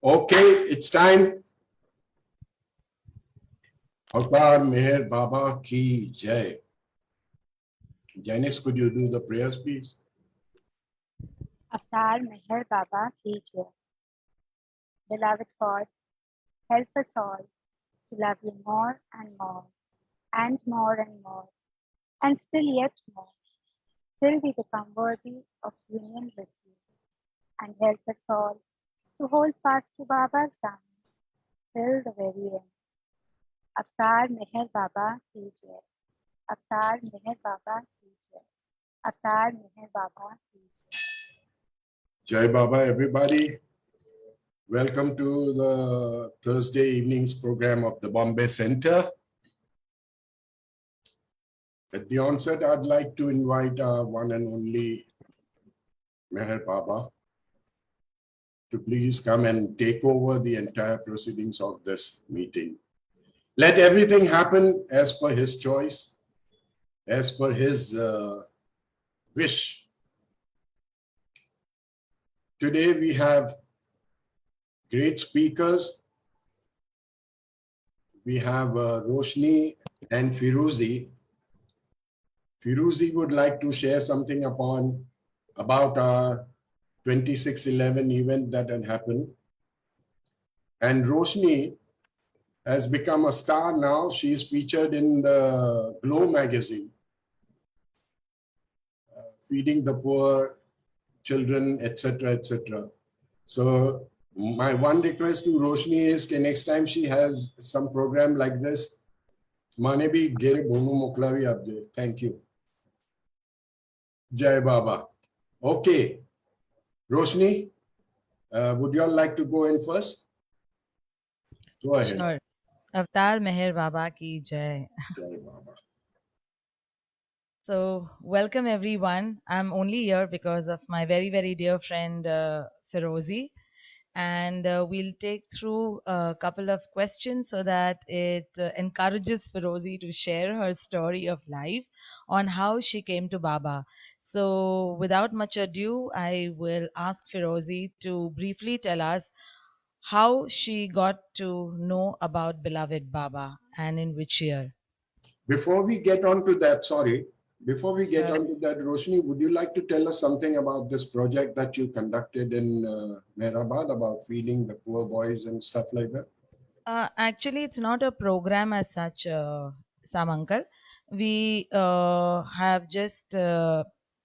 Okay, it's time. Avtar Meher Baba Ki Jai. Janice, could you do the prayers, please? Avtar Meher Baba Ki Jai. Beloved God, help us all to love you more and more, and more and more, and still yet more, till we become worthy of union with you. And help us all to hold fast to Baba's dhamma till the very end. Avtar Meher Baba Ki Jai. Avtar Meher Baba Ki Jai. Avtar Meher Baba Ki Jai. Jai Baba, everybody. Welcome to the Thursday evenings program of the Bombay Center. At the onset, I'd like to invite our one and only Meher Baba to please come and take over the entire proceedings of this meeting. Let everything happen as per his choice, as per his wish. Today we have great speakers. We have Roshni and Ferozie. Ferozie would like to share something about our 2611 event that had happened. And Roshni has become a star now. She is featured in the Glow magazine, feeding the poor, children, etc., etc. So my one request to Roshni is that next time she has some program like this, mane bhi gere bonu moklavi abde. Thank you. Jai Baba. Okay. Roshni, would you all like to go in first? Go ahead. Sure. Avtar Meher Baba Ki Jai. Jai Baba. So, welcome everyone. I'm only here because of my very, very dear friend Ferozie. And we'll take through a couple of questions so that it encourages Ferozie to share her story of life on how she came to Baba. So, without much ado, I will ask Ferozie to briefly tell us how she got to know about beloved Baba and in which year. Before we get on to that, Sure. on to that, Roshni, would you like to tell us something about this project that you conducted in Mehrabad about feeding the poor boys and stuff like that? Actually, it's not a program as such, Sam Uncle. We have just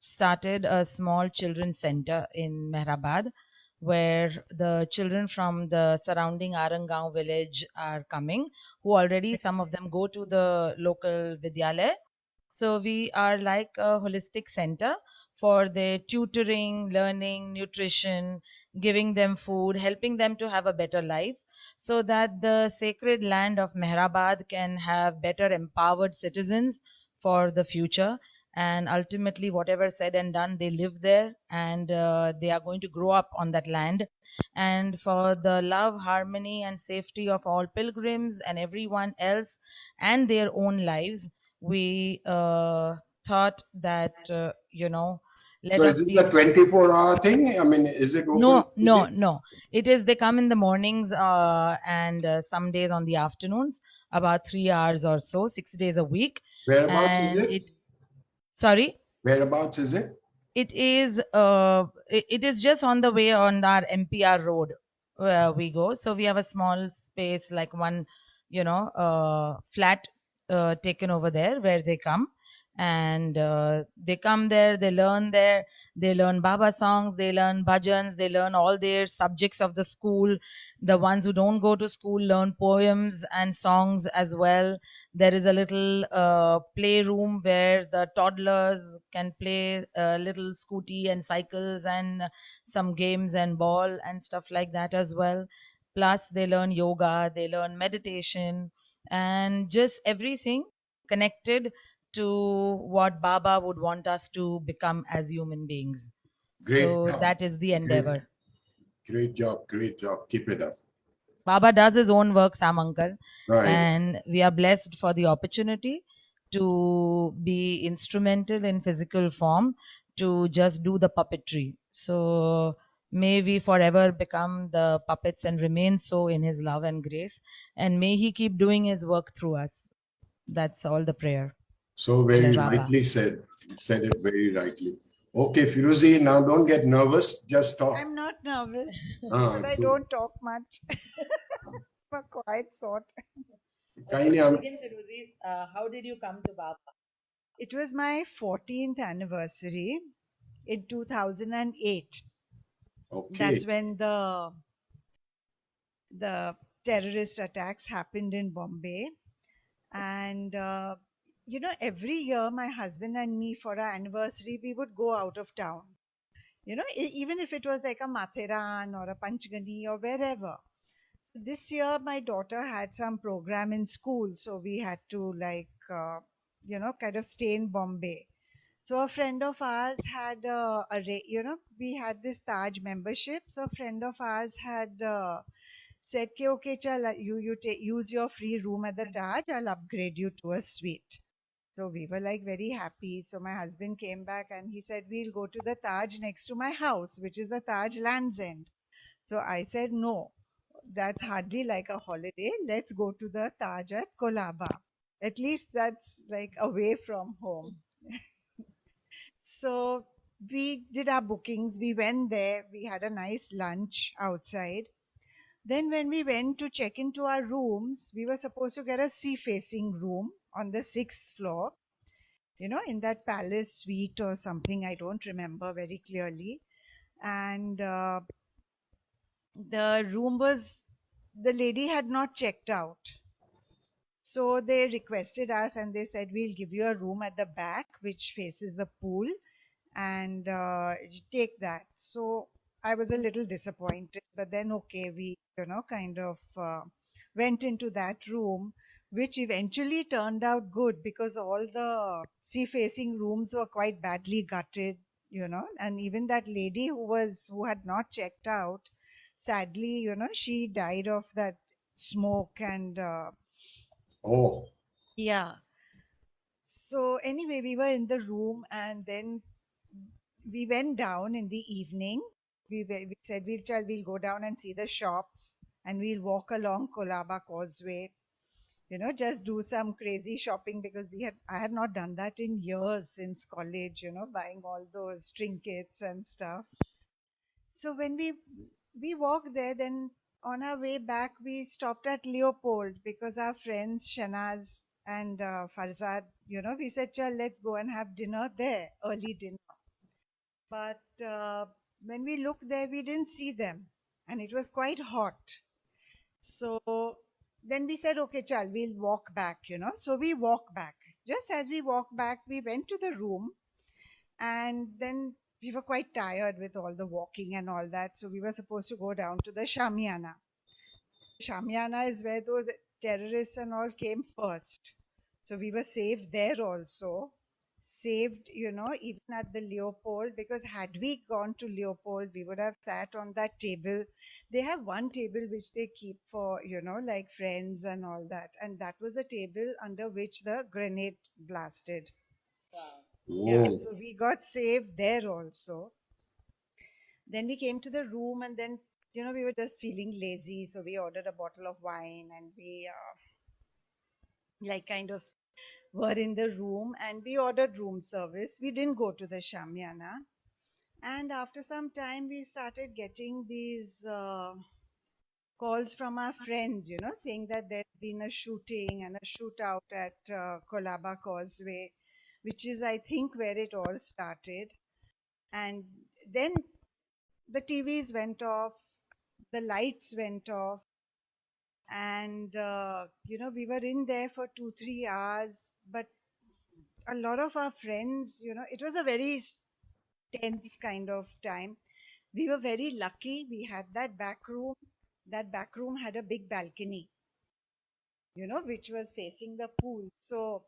started a small children's center in Mehrabad where the children from the surrounding Arangaon village are coming, who already some of them go to the local Vidyalaya. So we are like a holistic center for their tutoring, learning, nutrition, giving them food, helping them to have a better life so that the sacred land of Mehrabad can have better empowered citizens for the future. And ultimately, whatever said and done, they live there and they are going to grow up on that land. And for the love, harmony, and safety of all pilgrims and everyone else and their own lives, we thought that, So let is us it be a 24-hour thing? I mean, is it open? No. It is they come in the mornings and some days on the afternoons, about 3 hours or so, 6 days a week. Whereabouts is And it? Sorry, Whereabouts is it? it is just on the way on our MPR road where we go. So we have a small space, like one, flat taken over there where they come, and they come there, they learn there. They learn Baba songs, they learn bhajans, they learn all their subjects of the school. The ones who don't go to school learn poems and songs as well. There is a little playroom where the toddlers can play little scooty and cycles and some games and ball and stuff like that as well. Plus, they learn yoga, they learn meditation, and just everything connected to what Baba would want us to become as human beings. Great So job. that is the Great, endeavor. great job. Great job. Keep it up. Baba does his own work, Sam Uncle, Right. and we are blessed for the opportunity to be instrumental in physical form to just do the puppetry. So may we forever become the puppets and remain so in his love and grace, and may he keep doing his work through us. That's all the prayer. So Jai very Baba. rightly said. Said it very rightly. Okay, Ferozie, now don't get nervous. Just talk. I'm not nervous, Ah, but I good. don't talk much. I'm a quiet sort. Kindly, Begin, Ferozie. How did you come to Baba? It was my 14th anniversary in 2008. okay. That's when the terrorist attacks happened in Bombay. And every year my husband and me for our anniversary we would go out of town. Even if it was like a Mathiran or a Panchgani or wherever. This year my daughter had some program in school, so we had to kind of stay in Bombay. So a friend of ours had we had this Taj membership. So a friend of ours had said, okay, chal, use your free room at the Taj, I'll upgrade you to a suite. So we were like very happy. So my husband came back and he said, we'll go to the Taj next to my house, which is the Taj Land's End. So I said, no, that's hardly like a holiday. Let's go to the Taj at Kolaba. At least that's like away from home. So we did our bookings. We went there. We had a nice lunch outside. Then when we went to check into our rooms, we were supposed to get a sea facing room on the 6th floor, in that palace suite or something. I don't remember very clearly. And the room was, the lady had not checked out. So they requested us and they said, we'll give you a room at the back which faces the pool and you take that. So I was a little disappointed, but then okay, we, kind of went into that room, which eventually turned out good because all the sea facing rooms were quite badly gutted, and even that lady who had not checked out, sadly, she died of that smoke and Oh, yeah. So anyway, we were in the room and then we went down in the evening. We said we'll go down and see the shops and we'll walk along Kolaba Causeway. Just do some crazy shopping because I had not done that in years since college. Buying all those trinkets and stuff. So when we walked there, then on our way back we stopped at Leopold because our friends Shanaz and Farzad, we said, "Chal, let's go and have dinner there, early dinner." But when we looked there, we didn't see them, and it was quite hot. So then we said, "Okay, chal, we'll walk back." So we walked back. Just as we walked back, we went to the room, and then we were quite tired with all the walking and all that. So we were supposed to go down to the Shamiana. Shamiana is where those terrorists and all came first. So we were saved there also. Saved, even at the Leopold, because had we gone to Leopold, we would have sat on that table. They have one table which they keep for, like friends and all that. And that was the table under which the grenade blasted. Yeah, whoa. so we got saved there also. Then we came to the room and then, we were just feeling lazy. So we ordered a bottle of wine and we like kind of were in the room and we ordered room service. We didn't go to the Shamiana. And after some time, we started getting these calls from our friends, saying that there's been a shooting and a shootout at Kolaba Causeway, which is, I think, where it all started. And then the TVs went off, the lights went off, and we were in there for 2 3 hours. But a lot of our friends, it was a very tense kind of time. We were very lucky. We had that back room. That back room had a big balcony, which was facing the pool. So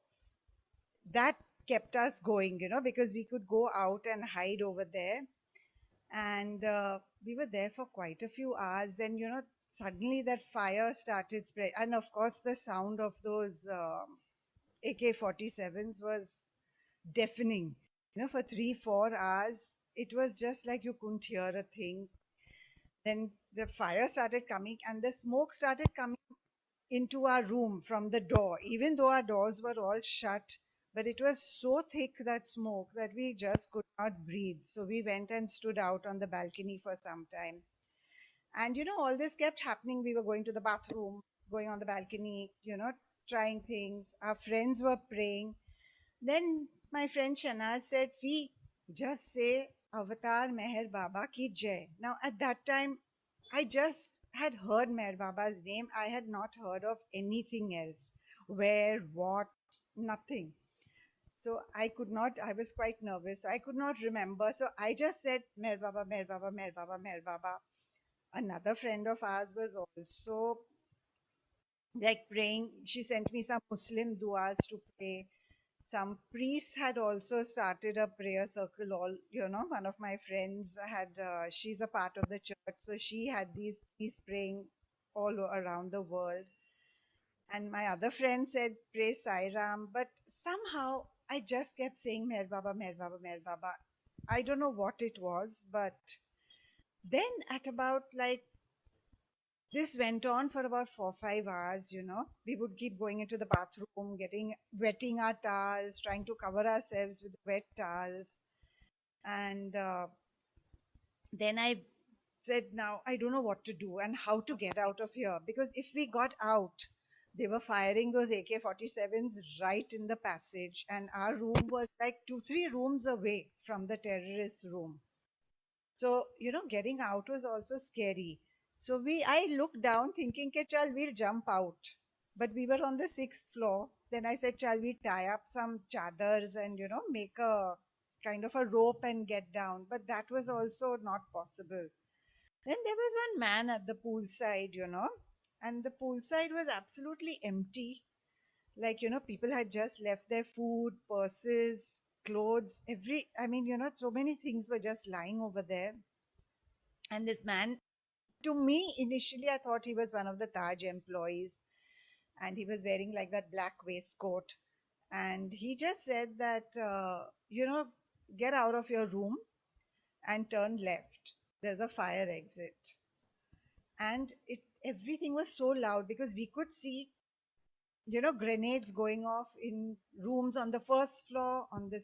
that kept us going, because we could go out and hide over there. And we were there for quite a few hours. Then, suddenly that fire started spread. And of course, the sound of those AK-47s was deafening. For 3 4 hours, it was just like you couldn't hear a thing. Then the fire started coming and the smoke started coming into our room from the door, even though our doors were all shut. But it was so thick, that smoke, that we just could not breathe. So we went and stood out on the balcony for some time. And all this kept happening. We were going to the bathroom, going on the balcony, trying things. Our friends were praying. Then my friend Shana said, "We just say Avatar Meher Baba ki Jai." Now, at that time, I just had heard Meher Baba's name. I had not heard of anything else. Where, what, nothing. So I could not, I was quite nervous. So I could not remember. So I just said, "Meher Baba, Meher Baba, Meher Baba, Meher Baba." Another friend of ours was also like praying. She sent me some Muslim duas to pray. Some priests had also started a prayer circle. One of my friends had, she's a part of the church, so she had these priests praying all around the world. And my other friend said, "Pray Sai Ram," but somehow I just kept saying, "Meher Baba, Meher Baba, Meher Baba." I don't know what it was, but then at about like, this went on for about 4 5 hours. We would keep going into the bathroom, wetting our towels, trying to cover ourselves with wet towels. And then I said, "Now I don't know what to do and how to get out of here." Because if we got out, they were firing those AK-47s right in the passage. And our room was like 2 3 rooms away from the terrorist room. So, getting out was also scary. So I looked down thinking, "Ke chal, we'll jump out." But we were on the 6th floor. Then I said, "Shall we tie up some chadars and, make a kind of a rope and get down?" But that was also not possible. Then there was one man at the poolside, and the poolside was absolutely empty. Like, people had just left their food, purses, clothes, so many things were just lying over there. And this man, to me, initially, I thought he was one of the Taj employees, and he was wearing like that black waistcoat. And he just said that, get out of your room and turn left. There's a fire exit. And everything was so loud because we could see, grenades going off in rooms on the first floor, on the,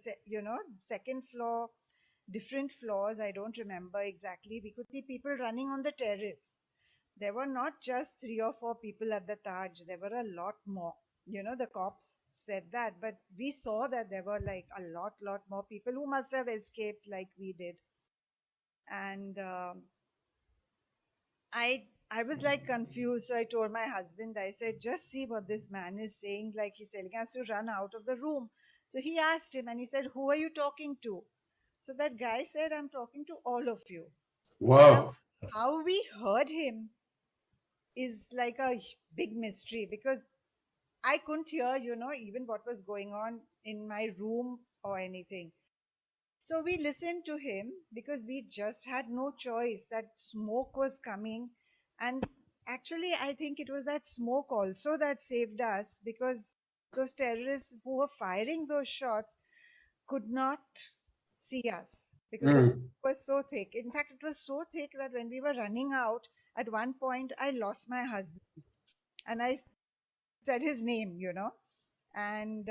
second floor, different floors. I don't remember exactly. We could see people running on the terrace. There were not just 3 or 4 people at the Taj, there were a lot more. The cops said that, but we saw that there were like a lot more people who must have escaped like we did. And I was like confused. So I told my husband, I said, "Just see what this man is saying. Like, he's telling us to run out of the room." So he asked him and he said, "Who are you talking to?" So that guy said, "I'm talking to all of you." Now, Wow. how we heard him is like a big mystery, because I couldn't hear, even what was going on in my room or anything. So we listened to him because we just had no choice. That smoke was coming. And actually, I think it was that smoke also that saved us, because those terrorists who were firing those shots could not see us because the Mm. smoke was so thick. In fact, it was so thick that when we were running out, at one point, I lost my husband and I said his name, and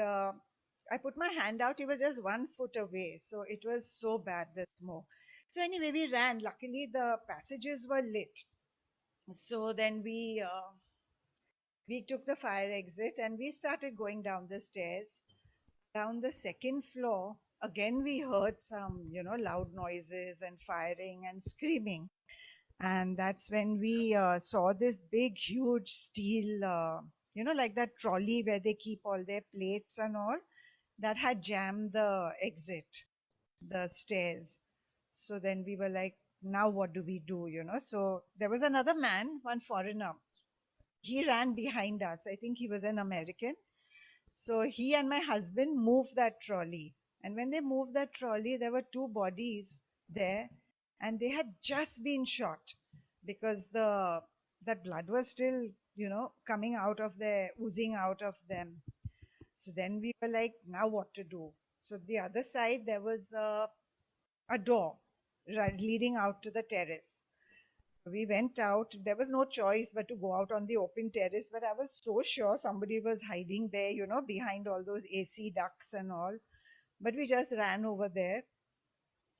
I put my hand out. He was just 1 foot away. So it was so bad, the smoke. So anyway, we ran. Luckily, the passages were lit. So then we took the fire exit and we started going down the stairs, down the second floor. again we heard some, loud noises and firing and screaming. And that's when we saw this big, huge steel, like that trolley where they keep all their plates and all, that had jammed the exit, the stairs. So then we were like, now what do we do, So there was another man, one foreigner. He ran behind us. I think he was an American. So he and my husband moved that trolley. And when they moved that trolley, there were two bodies there, and they had just been shot because that blood was still, coming out of their, oozing out of them. So then we were like, now what to do? So the other side, there was a door leading out to the terrace. We went out. There was no choice but to go out on the open terrace. But I was so sure somebody was hiding there, behind all those AC ducts and all. But we just ran over there.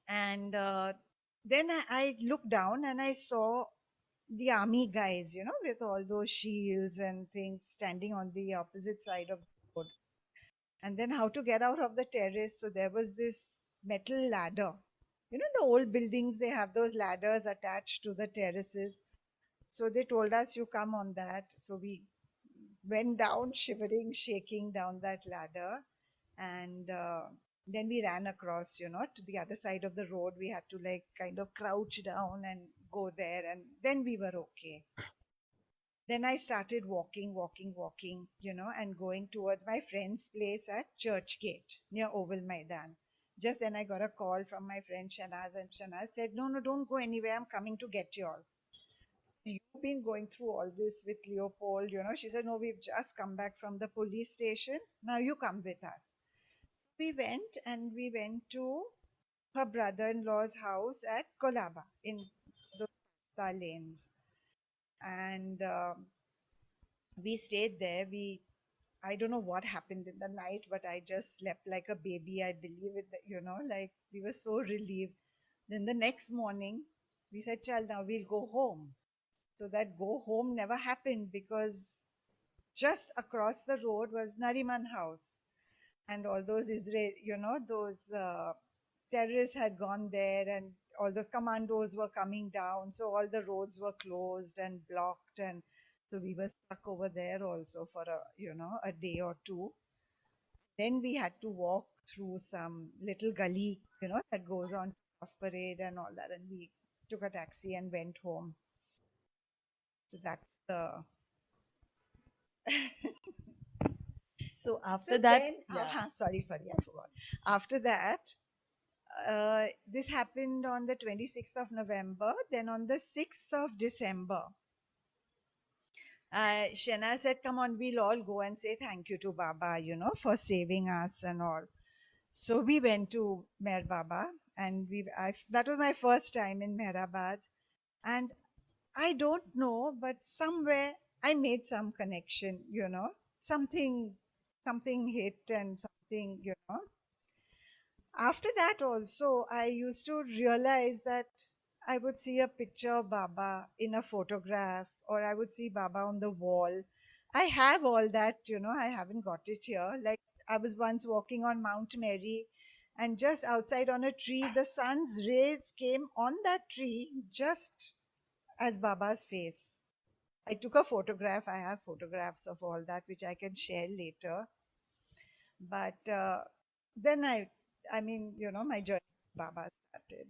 And then I looked down and I saw the army guys, with all those shields and things standing on the opposite side of the road. And then how to get out of the terrace. So there was this metal ladder. The old buildings, they have those ladders attached to the terraces. So they told us, you come on that. So we went down, shivering, shaking down that ladder. And then we ran across, to the other side of the road. We had to like kind of crouch down and go there. And then we were okay. Then I started walking, and going towards my friend's place at Churchgate near Oval Maidan. Just then I got a call from my friend Shanaz, and Shanaz said, no, don't go anywhere. I'm coming to get you all. You've been going through all this with Leopold, She said, no, we've just come back from the police station. Now you come with us. We went to her brother-in-law's house at Kolaba in those Pasta lanes. And we stayed there. I don't know what happened in the night, but I just slept like a baby. I believe it, like we were so relieved. Then the next morning, we said, child, now we'll go home. So that go home never happened because just across the road was Nariman House. And all those Israel, those terrorists had gone there, and all those commandos were coming down. So all the roads were closed and blocked. And so we were stuck over there also for a day or two. Then we had to walk through some little gully, that goes on to Parade and all that. And we took a taxi and went home. So that's the. So after So that, then, yeah. sorry, I forgot. After that, this happened on the 26th of November. Then on the 6th of December, Shena said, come on, we'll all go and say thank you to Baba, for saving us and all. So we went to Meher Baba, and that was my first time in Mehrabad. And I don't know, but somewhere I made some connection, something hit and something, After that also, I used to realize that I would see a picture of Baba in a photograph, or I would see Baba on the wall. I have all that, I haven't got it here. Like I was once walking on Mount Mary, and just outside on a tree, the sun's rays came on that tree just as Baba's face. I took a photograph. I have photographs of all that, which I can share later. But then my journey with Baba started.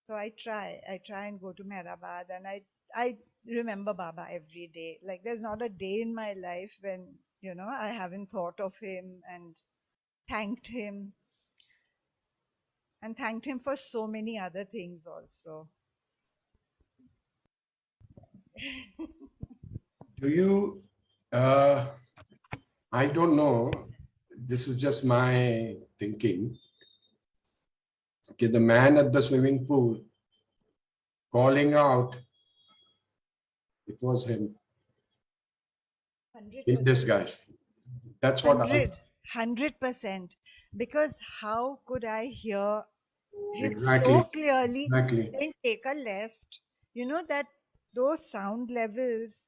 So I try and go to Mehrabad, and I remember Baba every day. Like there's not a day in my life when, I haven't thought of him and thanked him and thanked him for so many other things also. Do you, I don't know, this is just my thinking. Okay, the man at the swimming pool calling out, it was him in 100%. disguise. That's what I, 100%. Because how could I hear him so exactly, clearly, exactly. then take a left? That those sound levels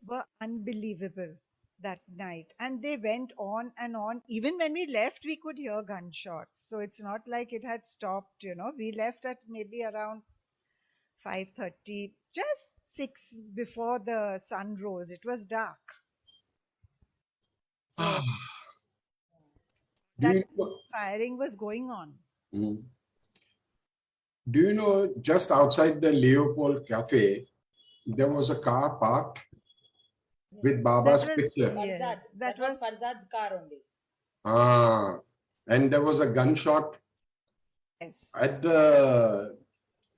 were unbelievable. that night. And they went on and on. Even when we left, we could hear gunshots. So it's not like it had stopped, you know. We left at maybe around 5:30, just 6 before the sun rose. It was dark. So Do that you know, firing was going on. Mm. Do you know just outside the Leopold Cafe, there was a car parked with Baba's That was, picture. yeah, that was Farzad's car only. Ah, and there was a gunshot yes, at the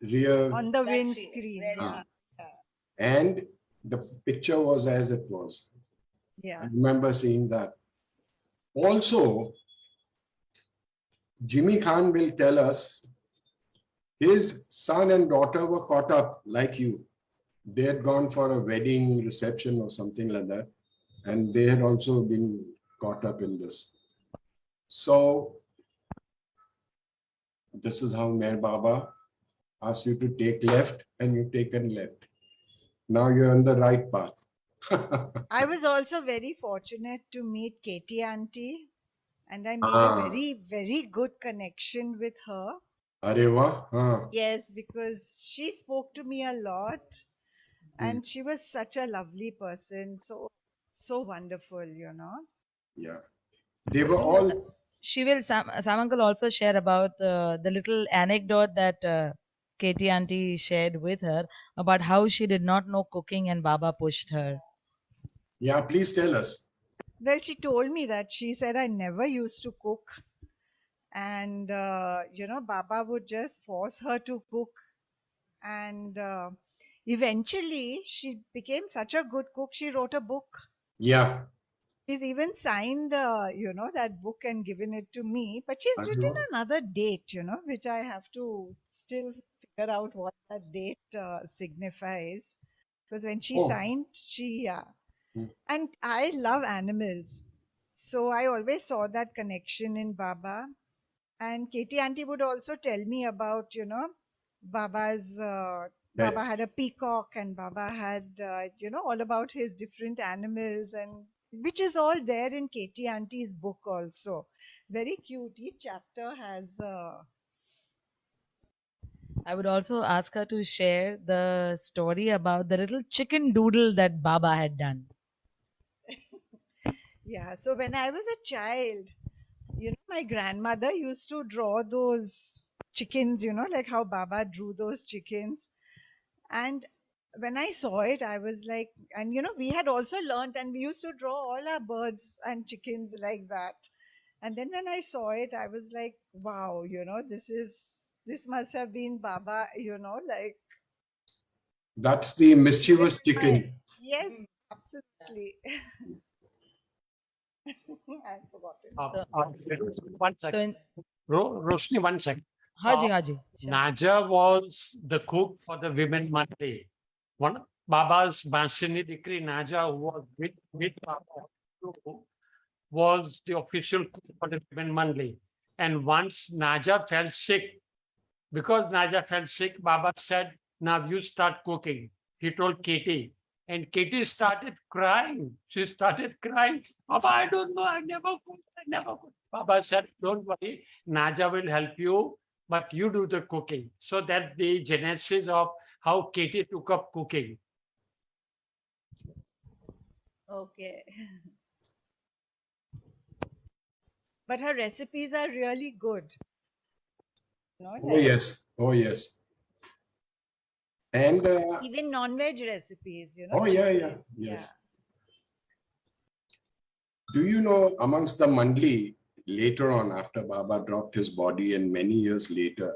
rear, on the That windscreen. red Yeah, and the picture was as it was. I yeah. remember seeing that. Also, Jimmy Khan will tell us his son and daughter were caught up like you. They had gone for a wedding reception or something like that, and they had also been caught up in this. So, this is how Meher Baba asked you to take left, and you've taken left. Now you're on the right path. I was also very fortunate to meet Katie Auntie, and I made a Ah, very, very good connection with her. Arey wah, हाँ. Yes, because she spoke to me a lot, Hmm. and she was such a lovely person. So, so wonderful, you know. Yeah. They were all, Sam uncle also share about the little anecdote that Katie auntie shared with her about how she did not know cooking and Baba pushed her. yeah, please tell us. Well, she told me that she said I never used to cook, and you know, Baba would just force her to cook, and eventually she became such a good cook. She wrote a book. Yeah. She's even signed, you know, that book and given it to me. But she's Arey written wah. another date, you know, which I have to still figure out what that date signifies. Because when she Oh. signed, she, yeah. Hmm. And I love animals. So I always saw that connection in Baba. And Katie auntie would also tell me about, you know, Baba's, Pet. Baba had a peacock and Baba had, you know, all about his different animals, and which is all there in Katie auntie's book also. Very cute. Each chapter has, I would also ask her to share the story about the little chicken doodle that Baba had done. yeah. So when I was a child, you know, my grandmother used to draw those chickens, you know, like how Baba drew those chickens. And when I saw it, I was like, and you know, we had also learned and we used to draw all our birds and chickens like that. And then when I saw it, I was like, wow, you know, this must have been Baba, you know, like, That's the with mischievous my, chicken. yes, absolutely. I forgot it. So, One so second. in, Roshni, one second. Haji, Haji. Sure. Naja was the cook for the women monthly. One Baba's Masini Dikri Naja, who was with Baba, was the official cook for the women monthly. And once Naja fell sick, because Naja fell sick, Baba said, now you start cooking. He told Katie. And Katie started crying. She started crying. Baba, I don't know. I never cooked. I never cooked. Baba said, don't worry. Naja will help you, but you do the cooking. So that's the genesis of how Katie took up cooking. Okay. But her recipes are really good. You know, Oh, like yes. Oh, yes. And, even non-veg recipes, you know. oh, yeah, yeah. chicken, Yes. Do you know amongst the Mandli, later on, after Baba dropped his body and many years later,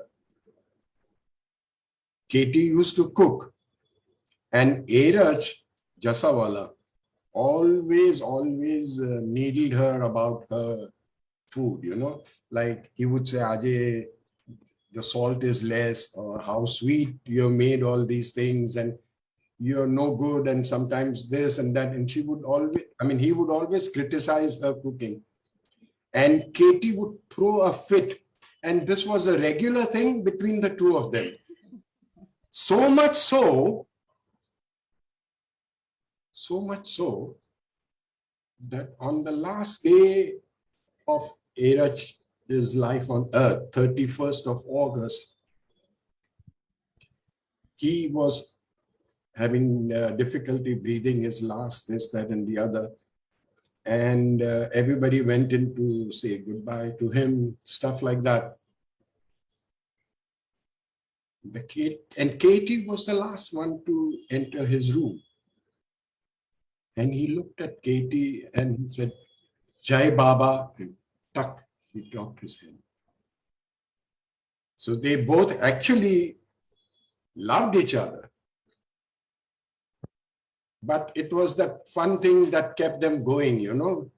Katie used to cook, and Eraj Jasawala always needled her about her food, you know, like he would say, Ajay, the salt is less, or how sweet you made all these things, and you're no good, and sometimes this and that. And she would always, I mean, he would always criticize her cooking. And Katie would throw a fit. And this was a regular thing between the two of them. So much so that on the last day of Erach's life on earth, 31st of August, he was having difficulty breathing his last, this, that, and the other. And everybody went in to say goodbye to him, stuff like that. Katie was the last one to enter his room. And he looked at Katie and he said, Jai Baba, and tuck, he dropped his head. So they both actually loved each other. But it was that fun thing that kept them going, you know.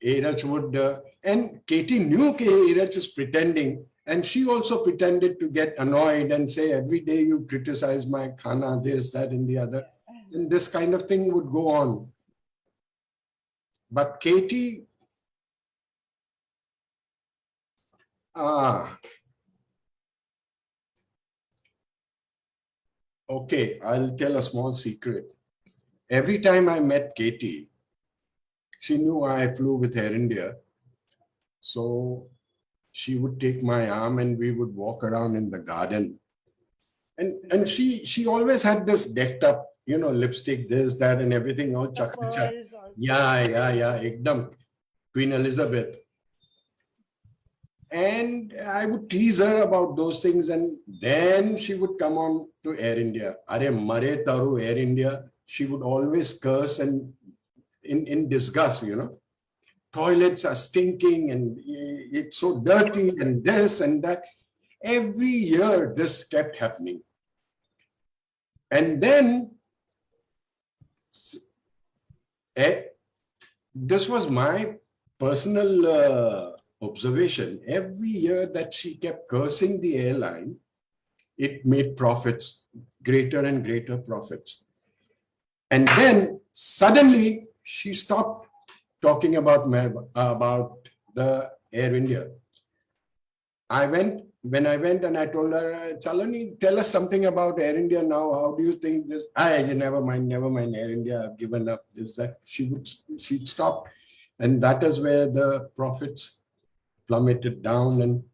Erach would, and Katie knew Erach is pretending, and she also pretended to get annoyed and say, every day you criticize my khana, this, that, and the other. And this kind of thing would go on. But Katie, okay, I'll tell a small secret. Every time I met Katie, she knew I flew with Air India. So she would take my arm and we would walk around in the garden. And she always had this decked up, you know, lipstick, this, that, and everything, all chak. Yeah, ekdam, Queen Elizabeth. And I would tease her about those things, and then she would come on to Air India. Are mare taru Air India. She would always curse and in disgust, you know. Toilets are stinking and it's so dirty and this and that. Every year this kept happening. And then this was my personal observation. Every year that she kept cursing the airline, it made profits, greater and greater profits. And then suddenly she stopped talking about the Air India. When I went and I told her, Chalani, tell us something about Air India now. How do you think this? I said, never mind, Air India, I've given up. This, that. She'd stop. And that is where the profits plummeted down, and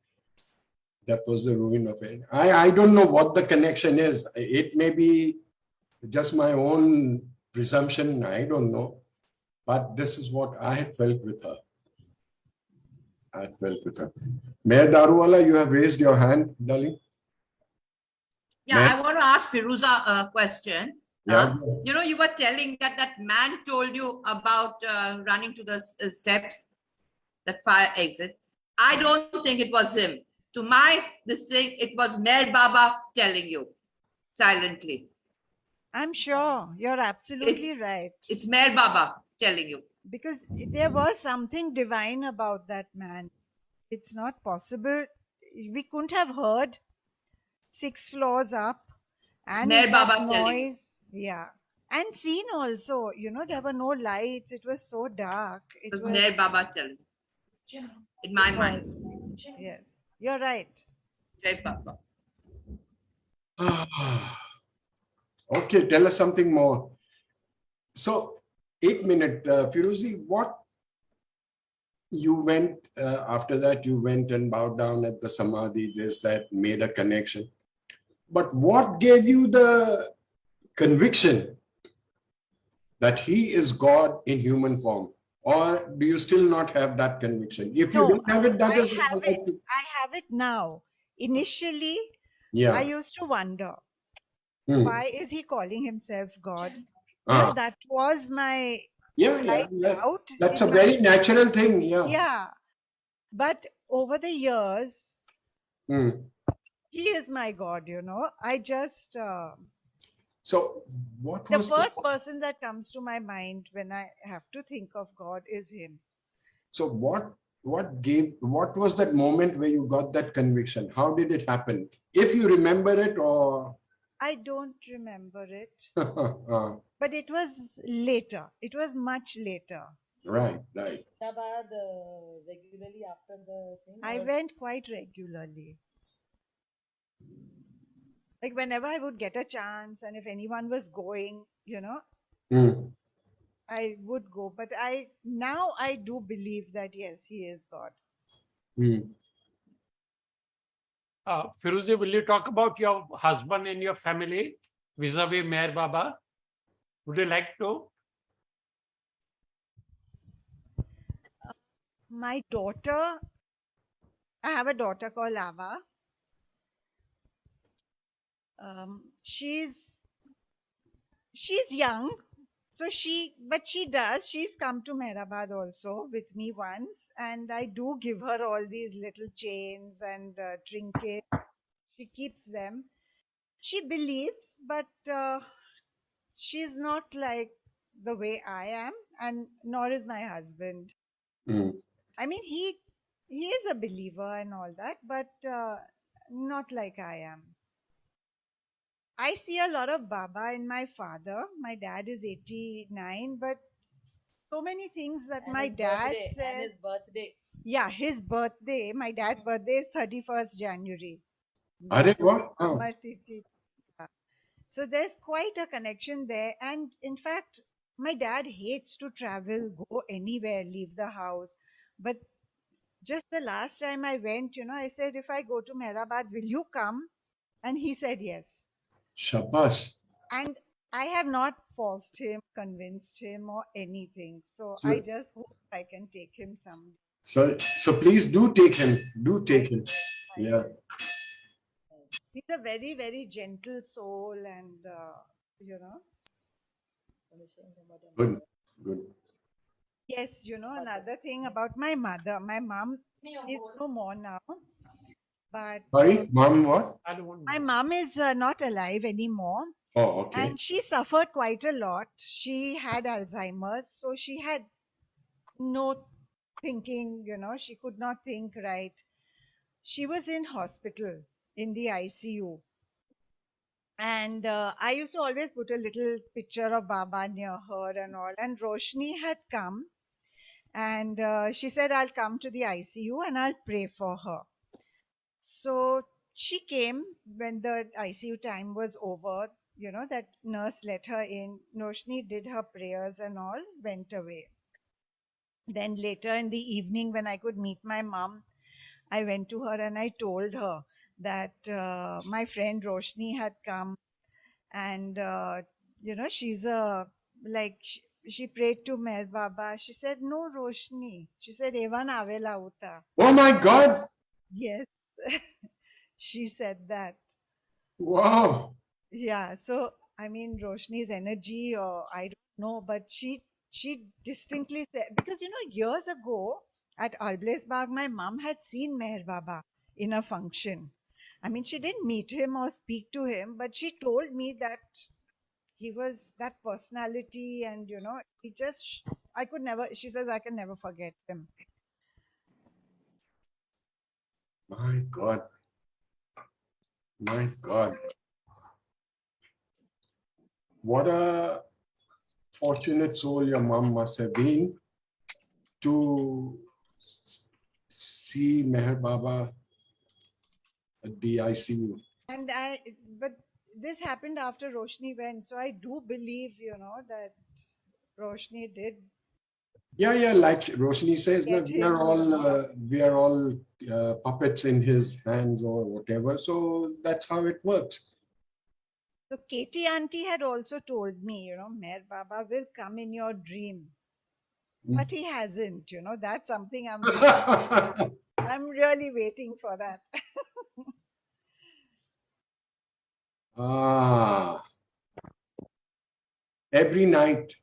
that was the ruin of it. I don't know what the connection is. It may be just my own presumption. I don't know. But this is what I had felt with her. Mayor Daruwala, you have raised your hand, darling. Yeah, Ma'am? I want to ask Feroza a question. Yeah. You know, you were telling that man told you about running to the steps, that fire exit. I don't think it was him. To this thing, it was Mayor Baba telling you silently. I'm sure you're absolutely right. It's Mayor Baba telling you. Because there was something divine about that man. It's not possible. We couldn't have heard 6 floors up and Mayor that Baba telling you. noise. Yeah. And seen also, you know, there were no lights. It was so dark. It was Mayor Baba telling you. In my mind. Yes, you're right. Jai Baba. Okay, tell us something more. So, 8-minute, Ferozie, what you went after that? You went and bowed down at the Samadhi, this, that, made a connection. But what gave you the conviction that he is God in human form? Or do you still not have that conviction? If you don't have it, that is I have it now. Initially, I used to wonder, why is he calling himself God? Well, that was my doubt. That's a very natural thing. Yeah. But over the years, he is my God, you know. I just... So what was the first person that comes to my mind when I have to think of God is him. So what was that moment where you got that conviction? How did it happen? If you remember it, or I don't remember it. But it was later. It was much later. Right. Regularly after the thing? I went quite regularly. Like whenever I would get a chance, and if anyone was going, you know. I would go, but I do believe that yes, he is God. Ferozie, will you talk about your husband and your family vis-a-vis Meher Baba? Would you like to? My daughter, I have a daughter called Ava. She's young, so she's come to Mehrabad also with me once, and I do give her all these little chains and trinkets. She keeps them. She believes, but she's not like the way I am, and nor is my husband. Mm. I mean, he is a believer and all that, but not like I am. I see a lot of Baba in my father. My dad is 89, but so many things that And my his dad birthday, said. and his birthday. Yeah, his birthday. My dad's birthday is 31st January. Are wah? Oh, Amar Tithi. Yeah. So there's quite a connection there. And in fact, my dad hates to travel, go anywhere, leave the house. But just the last time I went, I said, if I go to Mehrabad, will you come? And he said yes. shabash. And I have not forced him, convinced him, or anything. So So, I just hope I can take him some. so please do take him. Do take him. Yeah. He's a very, very gentle soul, and you know. Good. Good. Yes, another thing about my mother. My mom is no more now, but Sorry, mom, what? I don't want my mom is not alive anymore, Oh, okay. and she suffered quite a lot. She had Alzheimer's, so she had no thinking. She could not think right. She was in hospital in the ICU. And I used to always put a little picture of Baba near her and all. And Roshni had come, and she said, I'll come to the ICU and I'll pray for her. So she came when the ICU time was over. That nurse let her in. Roshni did her prayers and all, went away. Then later in the evening, when I could meet my mom, I went to her and I told her that my friend Roshni had come, and she's a like she prayed to Meher Baba. She said, no, Roshni. She said, Evan Avela Uta. Oh my God. Yes, she said that. Wow. Yeah, so I mean, Roshni's energy, or I don't know, but she distinctly said, because years ago at Alblace Bagh, my mom had seen Meher Baba in a function. I mean, she didn't meet him or speak to him, but she told me that he was that personality, and he just, I could never, she says, I can never forget him. My God. My God. What a fortunate soul your mom must have been to see Meher Baba at the ICU. And but this happened after Roshni went, so I do believe that Roshni did Yeah, like Roshni says, get we are him, all puppets in his hands or whatever. So that's how it works. So Katie auntie had also told me, Meher Baba will come in your dream, but he hasn't. That's something I'm really waiting for that. Every night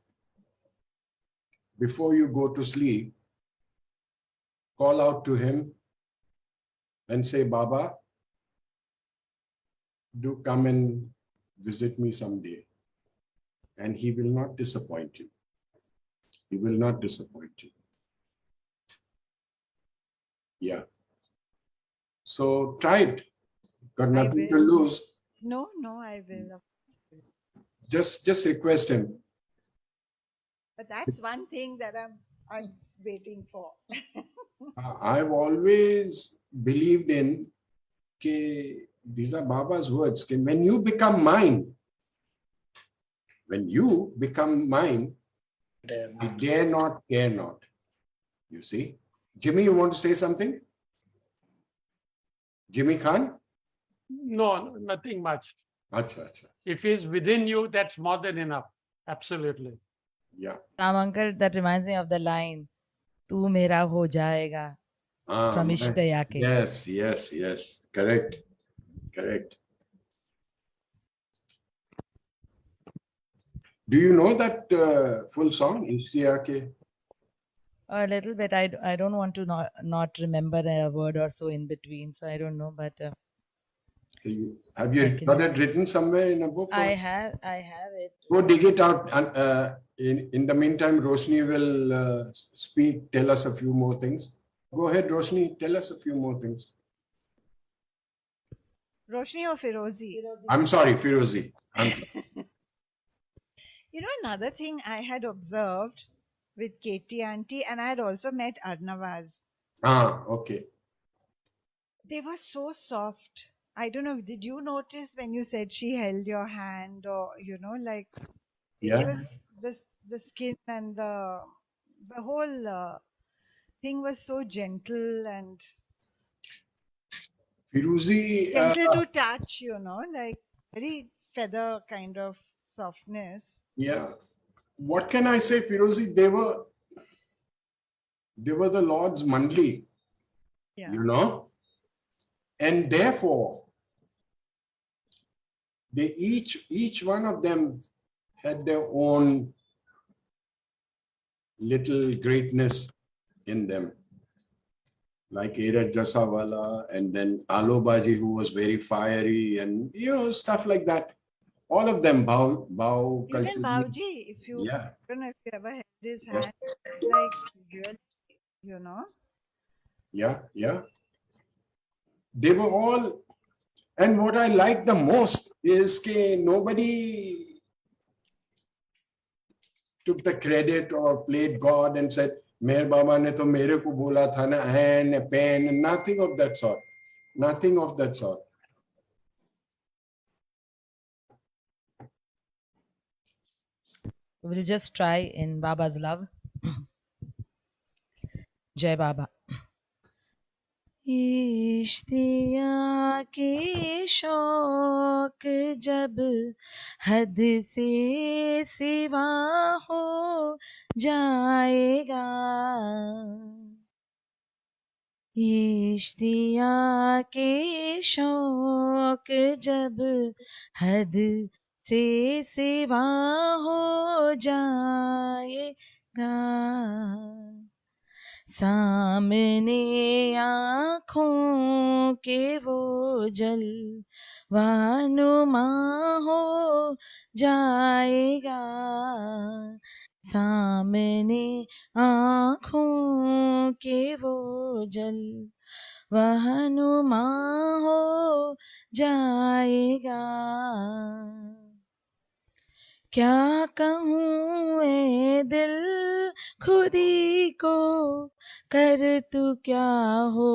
before you go to sleep, call out to him and say, Baba, do come and visit me someday. And he will not disappoint you. He will not disappoint you. Yeah. So try it. Got nothing to will. lose. No, I will. Just request him. But that's one thing that I'm waiting for. I've always believed in these are Baba's words. When you become mine, I dare not, care not. You see? Jimmy, you want to say something? Jimmy Khan? No, nothing much. Acha, acha. If he's within you, that's more than enough. Absolutely. Yeah. Sam uncle, that reminds me of the line, "Tu mera ho jayega" from Ishtaya ke. Yes, yes, yes. Correct. Correct. Do you know that full song, Ishtiya ke? A little bit. I don't want to not remember a word or so in between, so I don't know. But Have you Okay. got it written somewhere in a book? I or- have it. Go dig it out. And in the meantime, Roshni will speak, tell us a few more things. Go ahead, Roshni, tell us a few more things. Roshni or Ferozie? I'm sorry, Ferozie. I'm You know, another thing I had observed with Katie auntie, and I had also met Arnavaz. okay. They were so soft. I don't know. Did you notice when you said she held your hand, or like it Yeah. was the skin and the whole thing was so gentle and Ferozie, gentle to touch. Like very feather kind of softness. yeah. What can I say, Ferozie? They were the Lord's Mandli, Yeah. and therefore they each one of them had their own little greatness in them, like Erat Jasawala, and then Alobaji, who was very fiery, and stuff like that. All of them, Bao Even culturally. Bauji, if you Yeah. I don't know if you ever held his Yes. hand, it's like really. Yeah. They were all, and what I like the most is that nobody took the credit or played God and said, Mere Baba ne to mere ko bola tha na, and pen, nothing of that sort. Nothing of that sort. We'll just try in Baba's love. Jai Baba. इश्तिया के शौक जब हद से सिवा हो जाएगा, इश्तिया के शौक जब हद से सिवा हो जाएगा, सामने आँखों के वो जलवानुमा हो जाएगा, सामने आँखों के वो जलवानुमा हो जाएगा। क्या कहूँ ए दिल खुदी को, कर तू क्या हो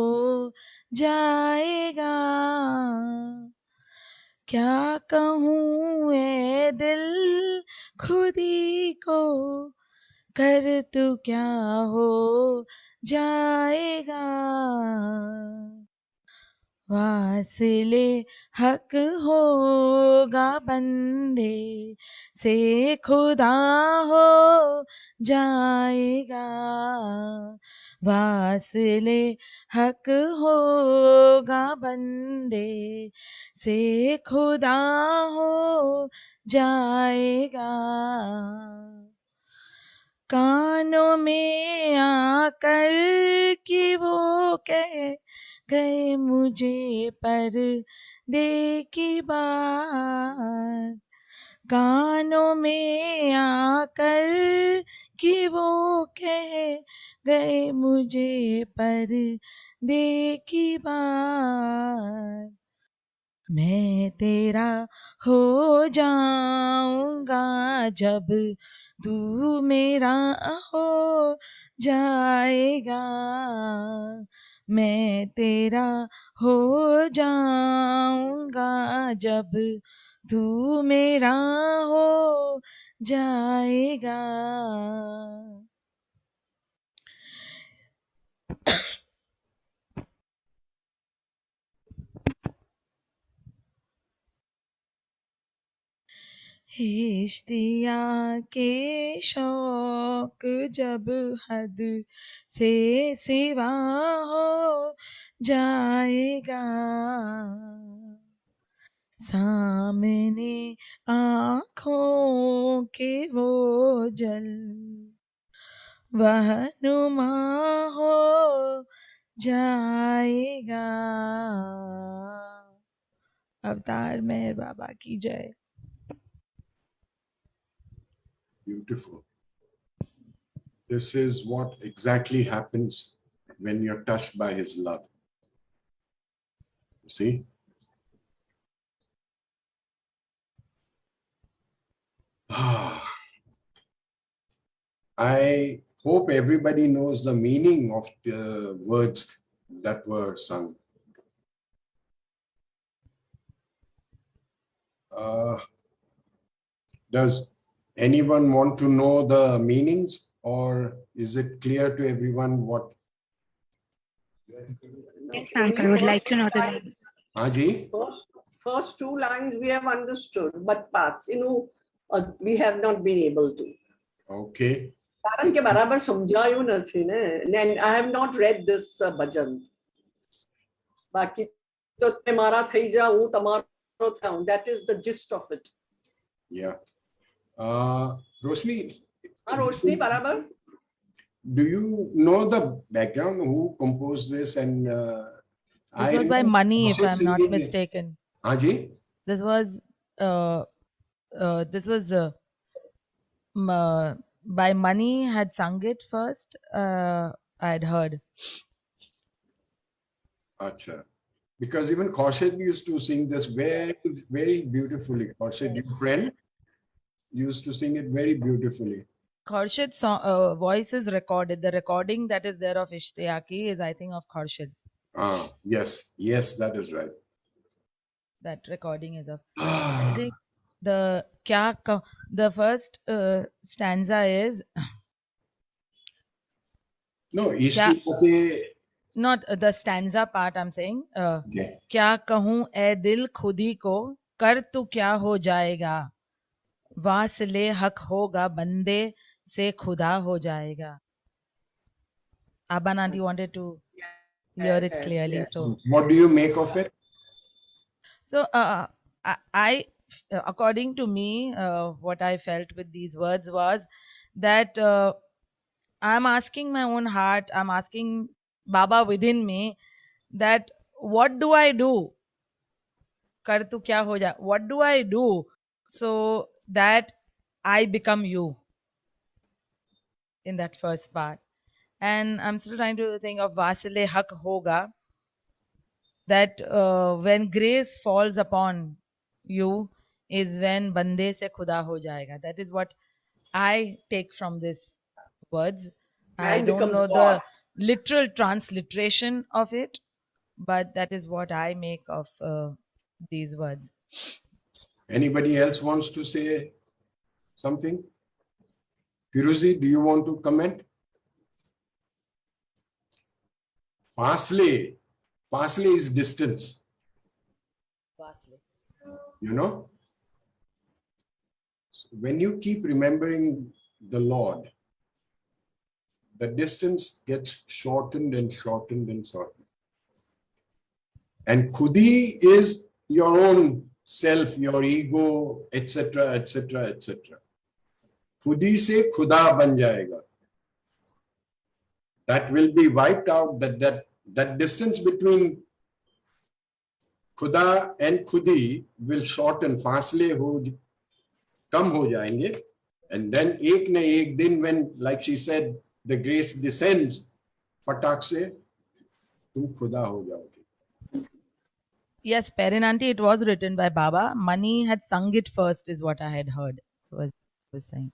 जाएगा, क्या कहूँ ए दिल खुदी को, कर तू क्या हो जाएगा, वासिले हक होगा बंदे से खुदा हो जाएगा, वासिले हक होगा बंदे से खुदा हो जाएगा, कानों में आकर कि वो कह गए मुझे पर दे की बात, कानों में आकर कि वो कह गए मुझे पर दे की बात, मैं तेरा हो जाऊंगा जब तू मेरा हो जाएगा, मैं तेरा हो जाऊंगा जब तू मेरा हो जाएगा. इश्तिया के शौक जब हद से सिवा हो जाएगा, सामने आँखों के वो जल वह नुमा हो जाएगा. अवतार मेहर बाबा की जय. Beautiful. This is what exactly happens when you're touched by his love. You see? I hope everybody knows the meaning of the words that were sung. Does anyone want to know the meanings, or is it clear to everyone what? Yes, uncle, would like to know the name. Haji? First two lines we have understood, but parts, we have not been able to. Okay. કારણ કે બરાબર સમજાયું નથી ને, and I have not read this bhajan. બાકી તો તે મારા થઈ જાઓ, હું તમારો થાઉં. That is the gist of it. Yeah. Roshni? Roshni, barabar? Do you know the background? Who composed this? And this was by Mani, if I'm not mistaken. Haji? This was by Mani had sung it first. I had heard. Acha. Because even Kaushik used to sing this very, very beautifully. Kaushik, your friend, used to sing it very beautifully. Khurshid's voice is recorded. The recording that is there of Ishtiyaki is, I think, of Khurshid. Yes. Yes, that is right. That recording is of. I think the first stanza is. No, Ishtiyaki. Not the stanza part, I'm saying. क्या कहूँ ए दिल खुदी को, कर तू क्या हो जाएगा, वासले हक होगा, बंदे से खुदा हो जाएगा. Abban aunty wanted to hear it clearly. Yes. So what do you make of it? So I according to me, what I felt with these words was that I'm asking my own heart, I'm asking Baba within me, that what do I do? Kar tu kya ho ja? What do I do so that I become you? In that first part. And I'm still trying to think of Vasile Hak Hoga, that when grace falls upon you is when Bande se Khuda ho jayega. That is what I take from this words. I don't know the literal transliteration of it, but that is what I make of these words. Anybody else wants to say something? Ferozie, do you want to comment? Fasle is distance. You know? So when you keep remembering the Lord, the distance gets shortened and shortened and shortened. And khudi is your own self, your ego, etc., etc., etc. Khudi se khuda ban jayega. That will be wiped out. That distance between khuda and khudi will shorten. Fasle kam ho jayenge. And then ek na ek din, when, like she said, the grace descends, patak se tum khuda ho jaoge. Yes, Perin aunty, it was written by Baba. Mani had sung it first, is what I had heard. Was saying.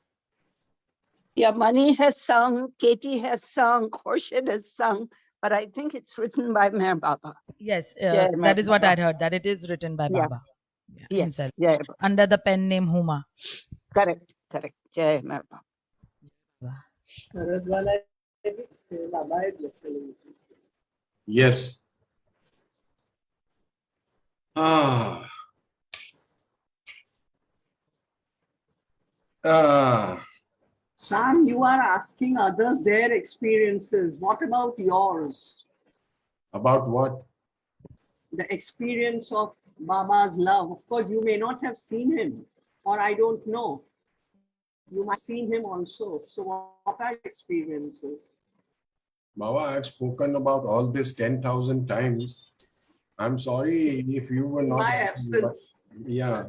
Yeah, Mani has sung, Katie has sung, Khurshid has sung, but I think it's written by Meher Baba. Yes, that is what I'd heard, that it is written by Baba. Yes, himself, yeah. under the pen name Huma. Correct. Correct. Jai Meher Baba. Yes. Ah. Ah. Sam, you are asking others their experiences. What about yours? About what? The experience of Baba's love. Of course, you may not have seen him, or I don't know. You might have seen him also. So, what are your experiences? Baba, I've spoken about all this 10,000 times. I'm sorry if you were not. My happy, but absence. yeah.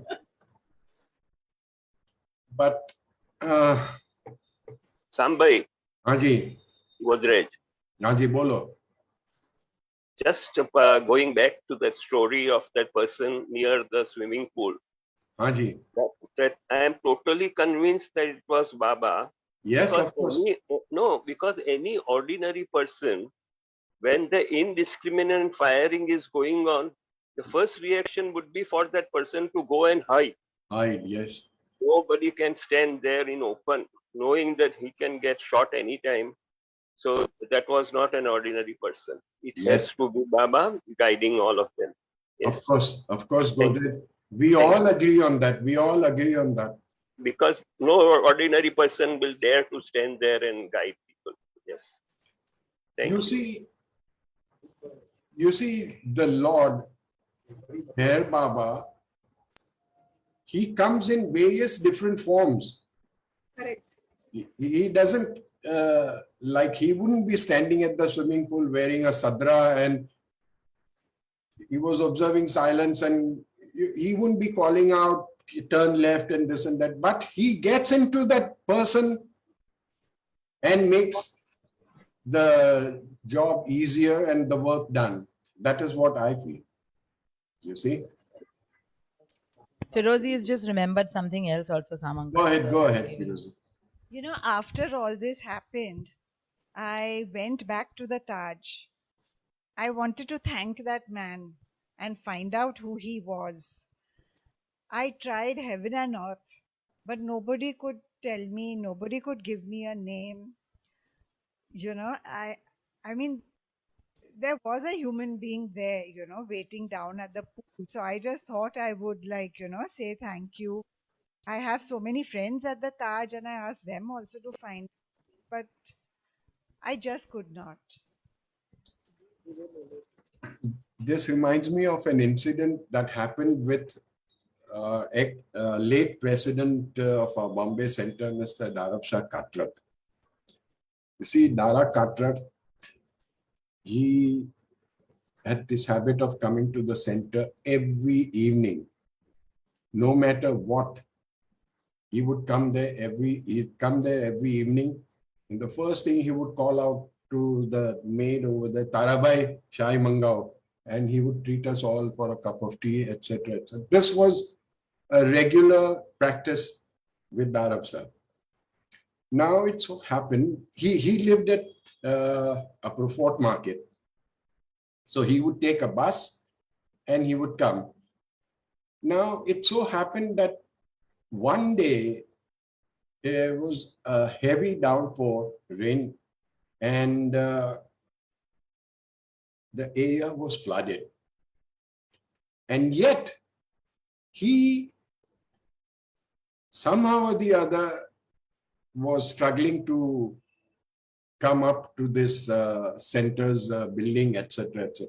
But, uh, Sambai, Haji, Godrej. Haji, bolo. Just going back to the story of that person near the swimming pool, Haji. that I am totally convinced that it was Baba. Yes, Because of course. because any ordinary person, when the indiscriminate firing is going on, the first reaction would be for that person to go and hide. Hide, yes. Nobody can stand there in open, knowing that he can get shot anytime. So that was not an ordinary person. It Yes. has to be Baba guiding all of them. Yes. Of course, Thank Godrej. We Thank all agree on that. We all agree on that. Because no ordinary person will dare to stand there and guide people. Yes. Thank you. You see, the Lord, Meher Baba, he comes in various different forms. Correct. He doesn't, like, he wouldn't be standing at the swimming pool wearing a sadra and he was observing silence, and he wouldn't be calling out, turn left and this and that. But he gets into that person and makes the job easier and the work done. That is what I feel. You see? Ferozie has just remembered something else also, Samangal. Go ahead, Ferozie. You know, after all this happened, I went back to the Taj. I wanted to thank that man and find out who he was. I tried heaven and earth, but nobody could tell me, nobody could give me a name. You know, I mean, there was a human being there, you know, waiting down at the pool. So I just thought I would, like, you know, say thank you. I have so many friends at the Taj and I asked them also to find, but I just could not. This reminds me of an incident that happened with late president of our Bombay Center, Mr. Darab Shah Katrak. You see, Dara Katrak, he had this habit of coming to the center every evening, no matter what. He would come there every evening. And the first thing he would call out to the maid over there, Tarabai, Chai Mangao, and he would treat us all for a cup of tea, etc. etc. This was a regular practice with Darab Shah. Now it so happened, he lived at Upper Fort Market. So he would take a bus and he would come. Now it so happened that one day there was a heavy downpour, rain, and the area was flooded. And yet he somehow or the other was struggling to come up to this center's building, etc., etc.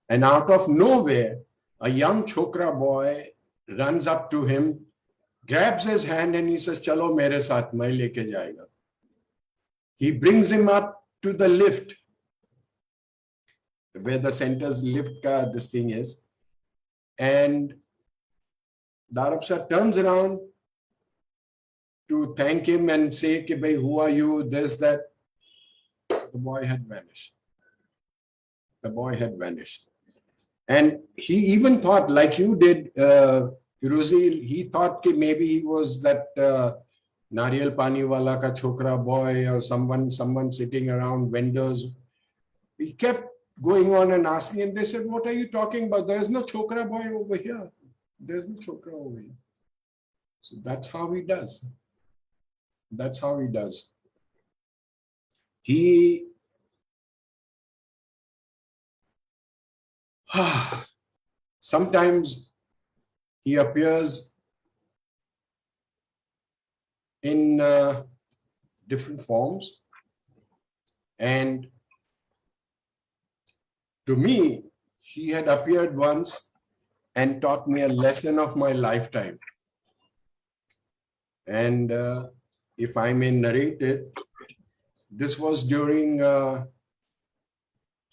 And out of nowhere, a young chokra boy runs up to him, grabs his hand, and he says, "Chalo mere saath, main leke jayega." He brings him up to the lift, where the center's lift this thing is, and Darab Shah turns around to thank him and say, "Ki bhai, who are you?" This, that. The boy had vanished. The boy had vanished. And he even thought, like you did, Ferozie, he thought that maybe he was that Nariyal Pani Wala ka chokra boy or someone sitting around, vendors. He kept going on and asking, and they said, "What are you talking about? There's no chokra boy over here. There's no chokra over here." So that's how he does. That's how he does. He sometimes he appears in different forms, and to me, he had appeared once and taught me a lesson of my lifetime. And if I may narrate it, this was during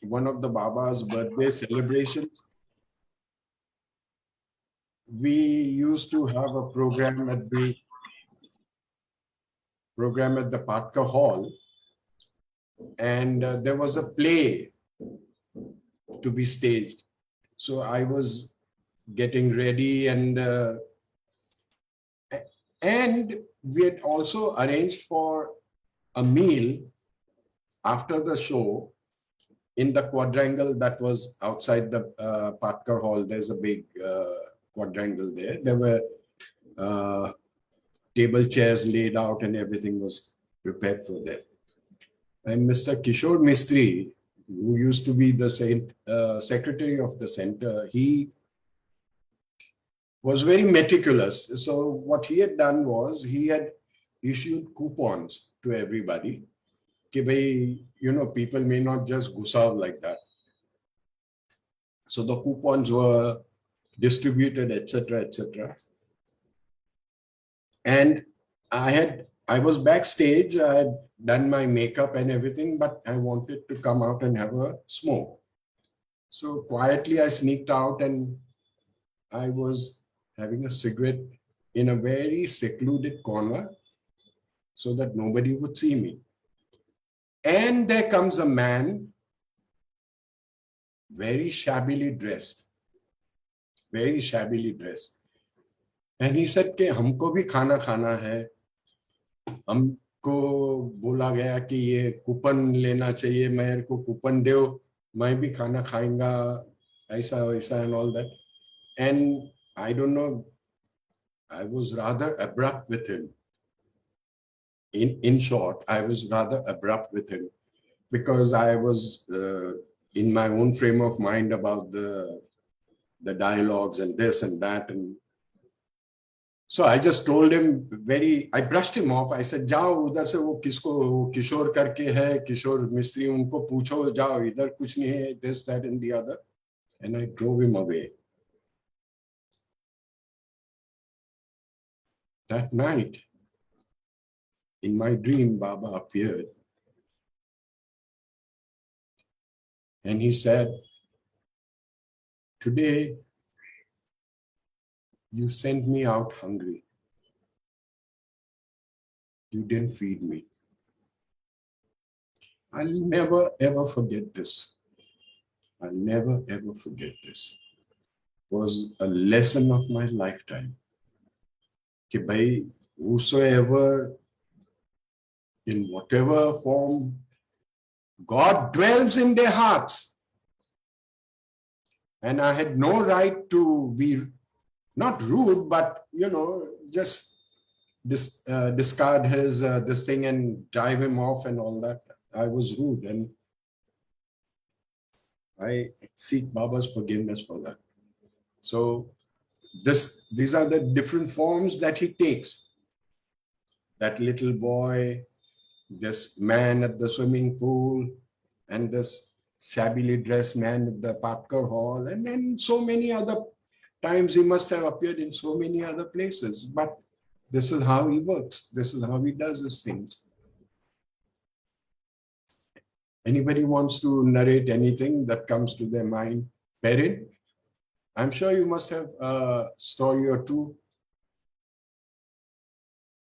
one of the Baba's birthday celebrations. We used to have a program at the Patka Hall, and there was a play to be staged. So I was getting ready, and we had also arranged for a meal after the show in the quadrangle that was outside the Patkar Hall. There's a big quadrangle there. There were table chairs laid out and everything was prepared for that. And Mr. Kishore Mistry, who used to be the secretary of the center, he was very meticulous. So what he had done was he had issued coupons to everybody. People may not just goose out like that. So the coupons were distributed, etc., etc. And I was backstage. I had done my makeup and everything, but I wanted to come out and have a smoke. So quietly I sneaked out and I was having a cigarette in a very secluded corner so that nobody would see me. And there comes a man, very shabbily dressed. And he said, "Ke humko bhi khana khana hai. हमको बोला गया कि ये coupon लेना चाहिए, मेरे को coupon दो, मैं भी खाना खाएंगा, ऐसा वैसा and all that." And I don't know, I was rather abrupt with him. In short, I was rather abrupt with him because I was in my own frame of mind about the dialogues and this and that. And so I just told him I brushed him off. I said, "Jao, udhar se wo kisko Kishore karke hai, Kishore Mistry, unko pucho, jao, idhar kuch nahi hai, this, that, and the other." And I drove him away. That night, in my dream, Baba appeared. And he said, "Today, you sent me out hungry. You didn't feed me." I'll never ever forget this. I'll never ever forget this. It was a lesson of my lifetime. Ki bhai, whosoever, in whatever form, God dwells in their hearts. And I had no right to be not rude, but just discard his this thing and drive him off and all that. I was rude, and I seek Baba's forgiveness for that. So these are the different forms that he takes. That little boy, this man at the swimming pool, and this shabbily dressed man at the Patkar Hall, and then so many other times he must have appeared in so many other places. But this is how he works. This is how he does his things. Anybody wants to narrate anything that comes to their mind? Perrin, I'm sure you must have a story or two.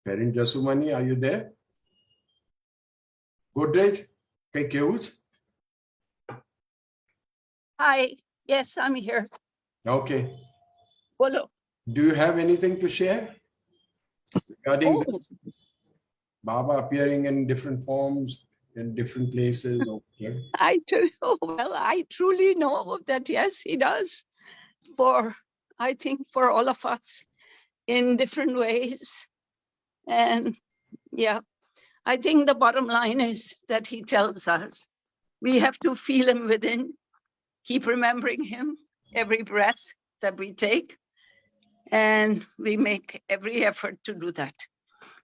Perrin Jasumani, are you there? Godrej, kay keuch? Hi, yes, I'm here. Okay. Bolo. Do you have anything to share regarding Oh. this? Baba appearing in different forms, in different places. Okay. I truly know that, yes, he does. I think for all of us in different ways. And Yeah. I think the bottom line is that he tells us we have to feel him within, keep remembering him every breath that we take, and we make every effort to do that,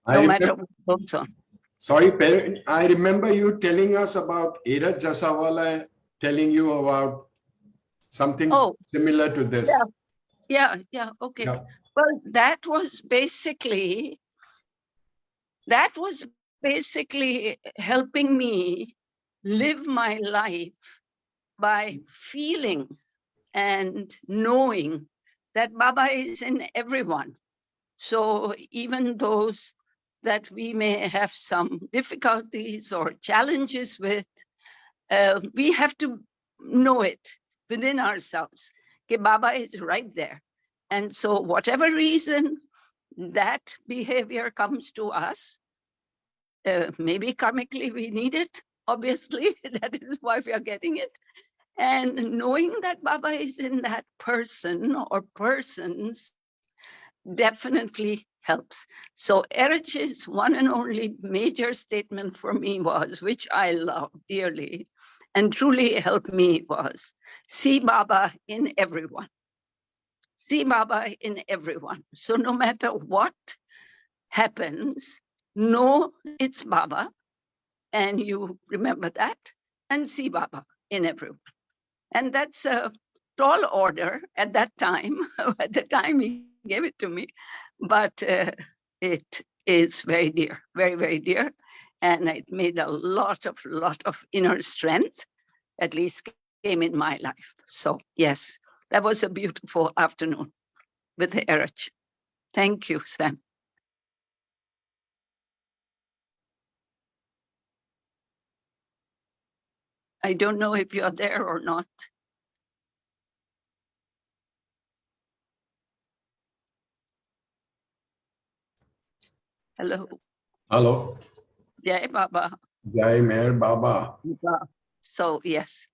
I no matter remember, what goes on. sorry, parent, I remember you telling us about Eera Jasawala telling you about something Oh, similar to this. yeah, okay. Yeah. Well, that was basically helping me live my life by feeling and knowing that Baba is in everyone. So even those that we may have some difficulties or challenges with, we have to know it within ourselves. Okay, Baba is right there. And so whatever reason that behavior comes to us, maybe karmically we need it, obviously, that is why we are getting it. And knowing that Baba is in that person or persons definitely helps. So Erich's one and only major statement for me was, which I love dearly and truly helped me, was see Baba in everyone. See Baba in everyone. So no matter what happens, know it's Baba, and you remember that, and see Baba in everyone. And that's a tall order at that time, at the time he gave it to me, but it is very dear, very, very dear. And it made a lot of inner strength, at least came in my life. So yes, that was a beautiful afternoon with the Erich. Thank you, Sam. I don't know if you're there or not. Hello. Hello. Jai Baba. Jai Meher Baba. So yes,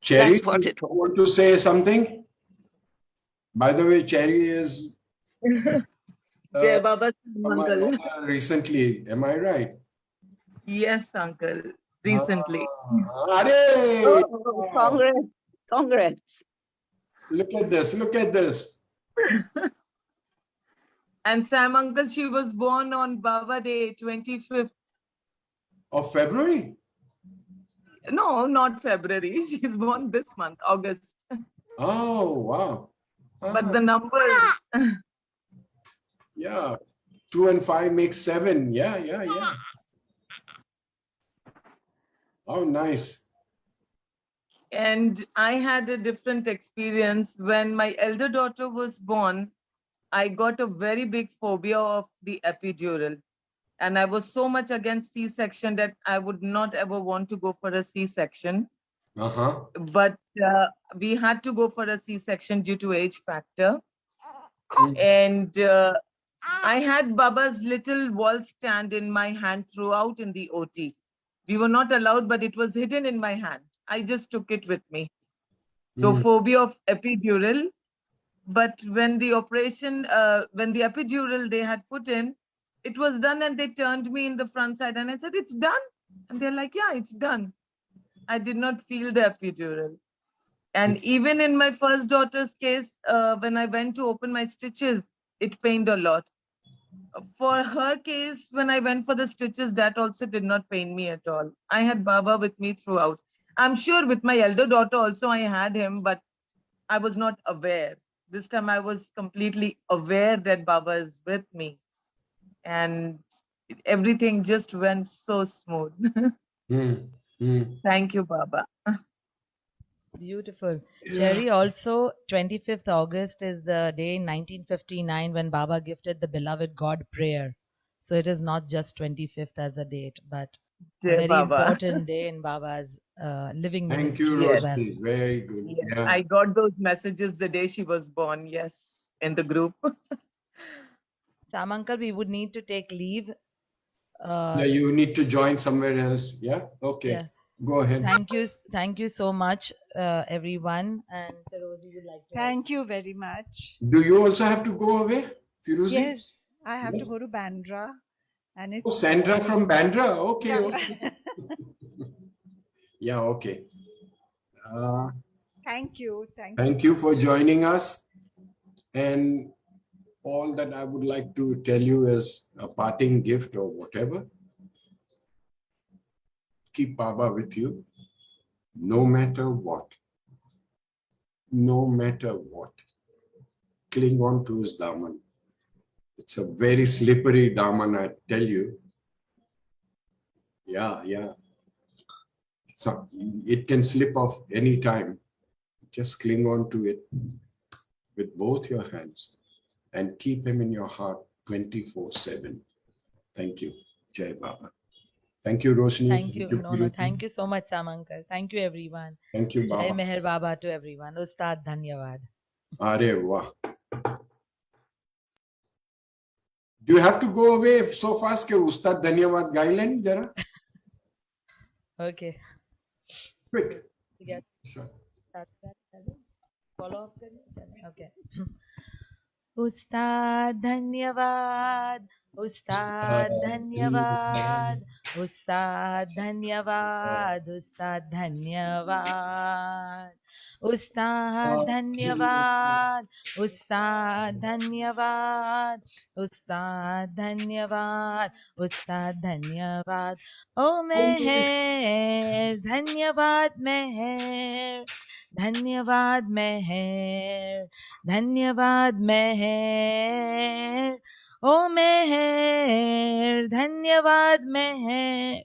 Cherry, that's what you it was. want to say something? By the way, Cherry is Jai Baba my Mangal. mother recently. Am I right? Yes, uncle. Recently. Arey! Oh, congrats. Congrats. Look at this. Look at this. And Sam uncle, she was born on Baba Day, 25th. Of February? No, not February. She's born this month, August. Oh, wow. But the number. Yeah. 2 and 5 makes 7. Yeah. Oh, nice. And I had a different experience. When my elder daughter was born, I got a very big phobia of the epidural. And I was so much against C-section that I would not ever want to go for a C-section. But we had to go for a C-section due to age factor. And I had Baba's little wall stand in my hand throughout in the OT. We were not allowed, but it was hidden in my hand. I just took it with me. So phobia of epidural. But when the operation, when the epidural they had put in, it was done and they turned me in the front side and I said, it's done. And they're like, yeah, it's done. I did not feel the epidural. And even in my first daughter's case, when I went to open my stitches, it pained a lot. For her case, when I went for the stitches, that also did not pain me at all. I had Baba with me throughout. I'm sure with my elder daughter also I had him, but I was not aware. This time I was completely aware that Baba is with me. And everything just went so smooth. Thank you, Baba. Beautiful. Cherry, also 25th August is the day in 1959 when Baba gifted the beloved God prayer. So it is not just 25th as a date, but a Jai very Baba. important day in Baba's living Thank you, ministry as well. Roshni. Very good. Yes, Yeah. I got those messages the day she was born. Yes, in the group. Sam uncle, we would need to take leave. Yeah, you need to join somewhere else. Yeah. Okay. Yeah. Go ahead. Thank you so much, everyone. And Ferozie would like to. Thank you very much. Do you also have to go away, Ferozie? Yes, I have to go to Bandra And Oh, it's Sandra from Bandra. Okay. yeah. Okay. Yeah, okay. Thank you. Thank Thank you for joining us. And all that I would like to tell you is a parting gift or whatever. Keep Baba with you, no matter what. No matter what. Cling on to his daman. It's a very slippery daman, I tell you. Yeah, yeah. So it can slip off any time. Just cling on to it with both your hands and keep him in your heart 24/7. Thank you. Jai Baba. Thank you, Roshni. Thank you. No, Firuzi. thank you so much, Sam uncle. Thank you, everyone. Thank you, Jai Baba. Meher Baba to everyone. Ustad, dhanyavad. Are wah. Do you have to go away so fast? Ke Ustad Dhanyavad Gailen, Jara? Okay. Quick. Yeah. Sure. Follow up. Okay. उस्ताद धन्यवाद उस्ताद धन्यवाद उस्ताद धन्यवाद उस्ताद धन्यवाद उस्ताद धन्यवाद उस्ताद धन्यवाद उस्ताद धन्यवाद उस्ताद धन्यवाद ओ मेहर धन्यवाद मेहर धन्यवाद मेहर धन्यवाद मेहर ओ मेहर धन्यवाद मेहर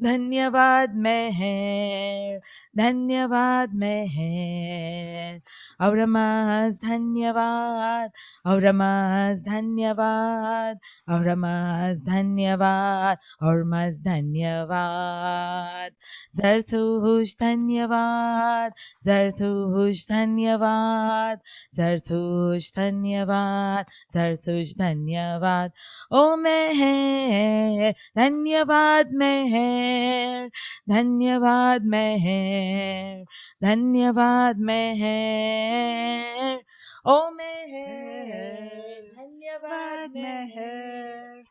धन्यवाद मेहर धन्यवाद मेहर औरमास धन्यवाद औरमास धन्यवाद औरमास धन्यवाद औरमास धन्यवाद जरथुश धन्यवाद जरथुश धन्यवाद जरथुश धन्यवाद जरथुश धन्यवाद ओ मेहर धन्यवाद मेहर धन्यवाद मेहर धन्यवाद मेहर ओ मेहर धन्यवाद मेहर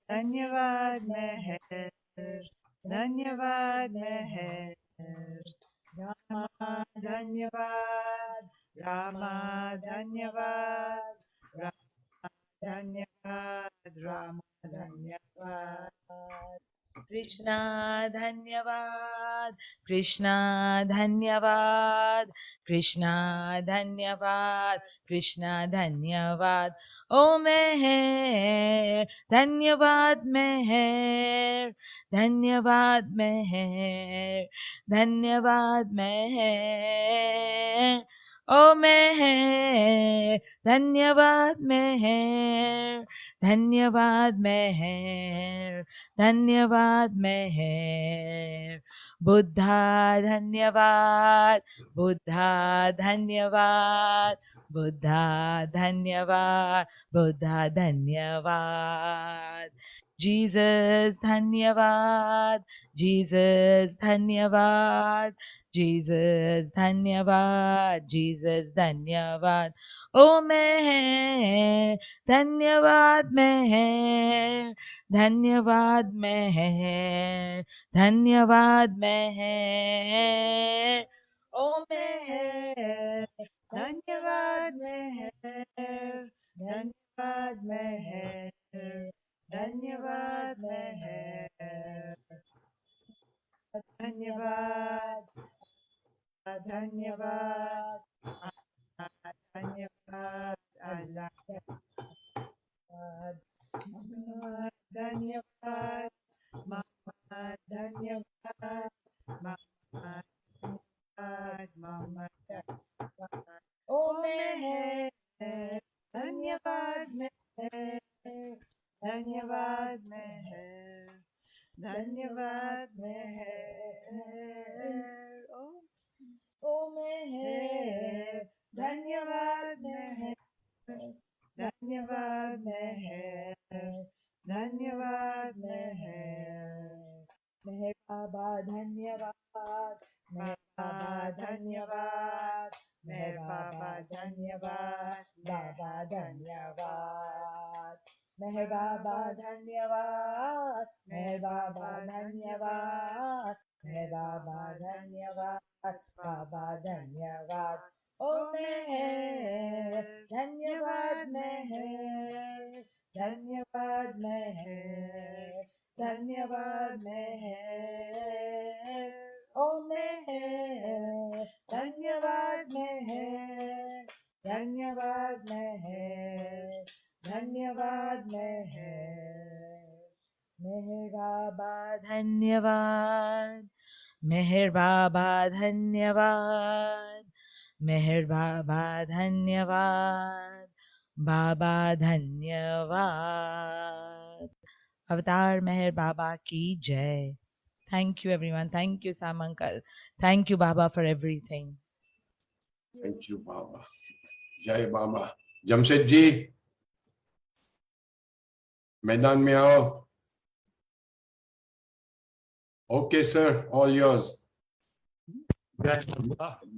धन्यवाद मेहर धन्यवाद मेहर रामा धन्यवाद रामा धन्यवाद रामा धन्यवाद रामा धन्यवाद कृष्णा धन्यवाद कृष्णा धन्यवाद कृष्णा धन्यवाद कृष्णा धन्यवाद ओ मेहर धन्यवाद मेहर धन्यवाद मेहर धन्यवाद मेहर ओ मेहर धन्यवाद मेहर धन्यवाद मेहर धन्यवाद मेहर बुद्धा धन्यवाद बुद्धा धन्यवाद बुद्धा धन्यवाद बुद्धा धन्यवाद Jesus धन्यवाद Jesus धन्यवाद Jesus धन्यवाद Jesus धन्यवाद ओ मेहर धन्यवाद मेहर धन्यवाद मेहर धन्यवाद मेहर ओ मेहर धन्यवाद मेहर धन्यवाद मेहर धन्यवाद मेहर धन्यवाद धन्यवाद धन्यवाद अल्लाह धन्यवाद मामा धन्यवाद मामा धन्यवाद मामा धन्यवाद ओ मेहर धन्यवाद मेहर धन्यवाद मेहर धन्यवाद मेहर ओ मेहर धन्यवाद मेहर धन्यवाद मेहर धन्यवाद मेहर मेहर बाबा धन्यवाद मेहर बाबा धन्यवाद मेहर बाबा धन्यवाद बाबा धन्यवाद मेहर Meher Baba Dhanyavad, Meher Baba Dhanyavad, Meher Baba Dhanyavad, Baba Dhanyavad. Oh Meher, Dhanyavad Meher, Dhanyavad Meher, Dhanyavad Meher. Oh Meher, Dhanyavad Meher, Dhanyavad Meher, Dhanyavad Meher. Meher Baba Dhanyavad, Meher Baba Dhanyavad, Meher Baba Dhanyavad, Baba Dhanyavad. Avatar Meher Baba ki jai. Thank you, everyone. Thank you, Sam Uncle. Thank you, Baba, for everything. Thank you, Baba. Jai Baba. Jamshed ji, मैदान में आओ. Okay, sir, all yours. Yes,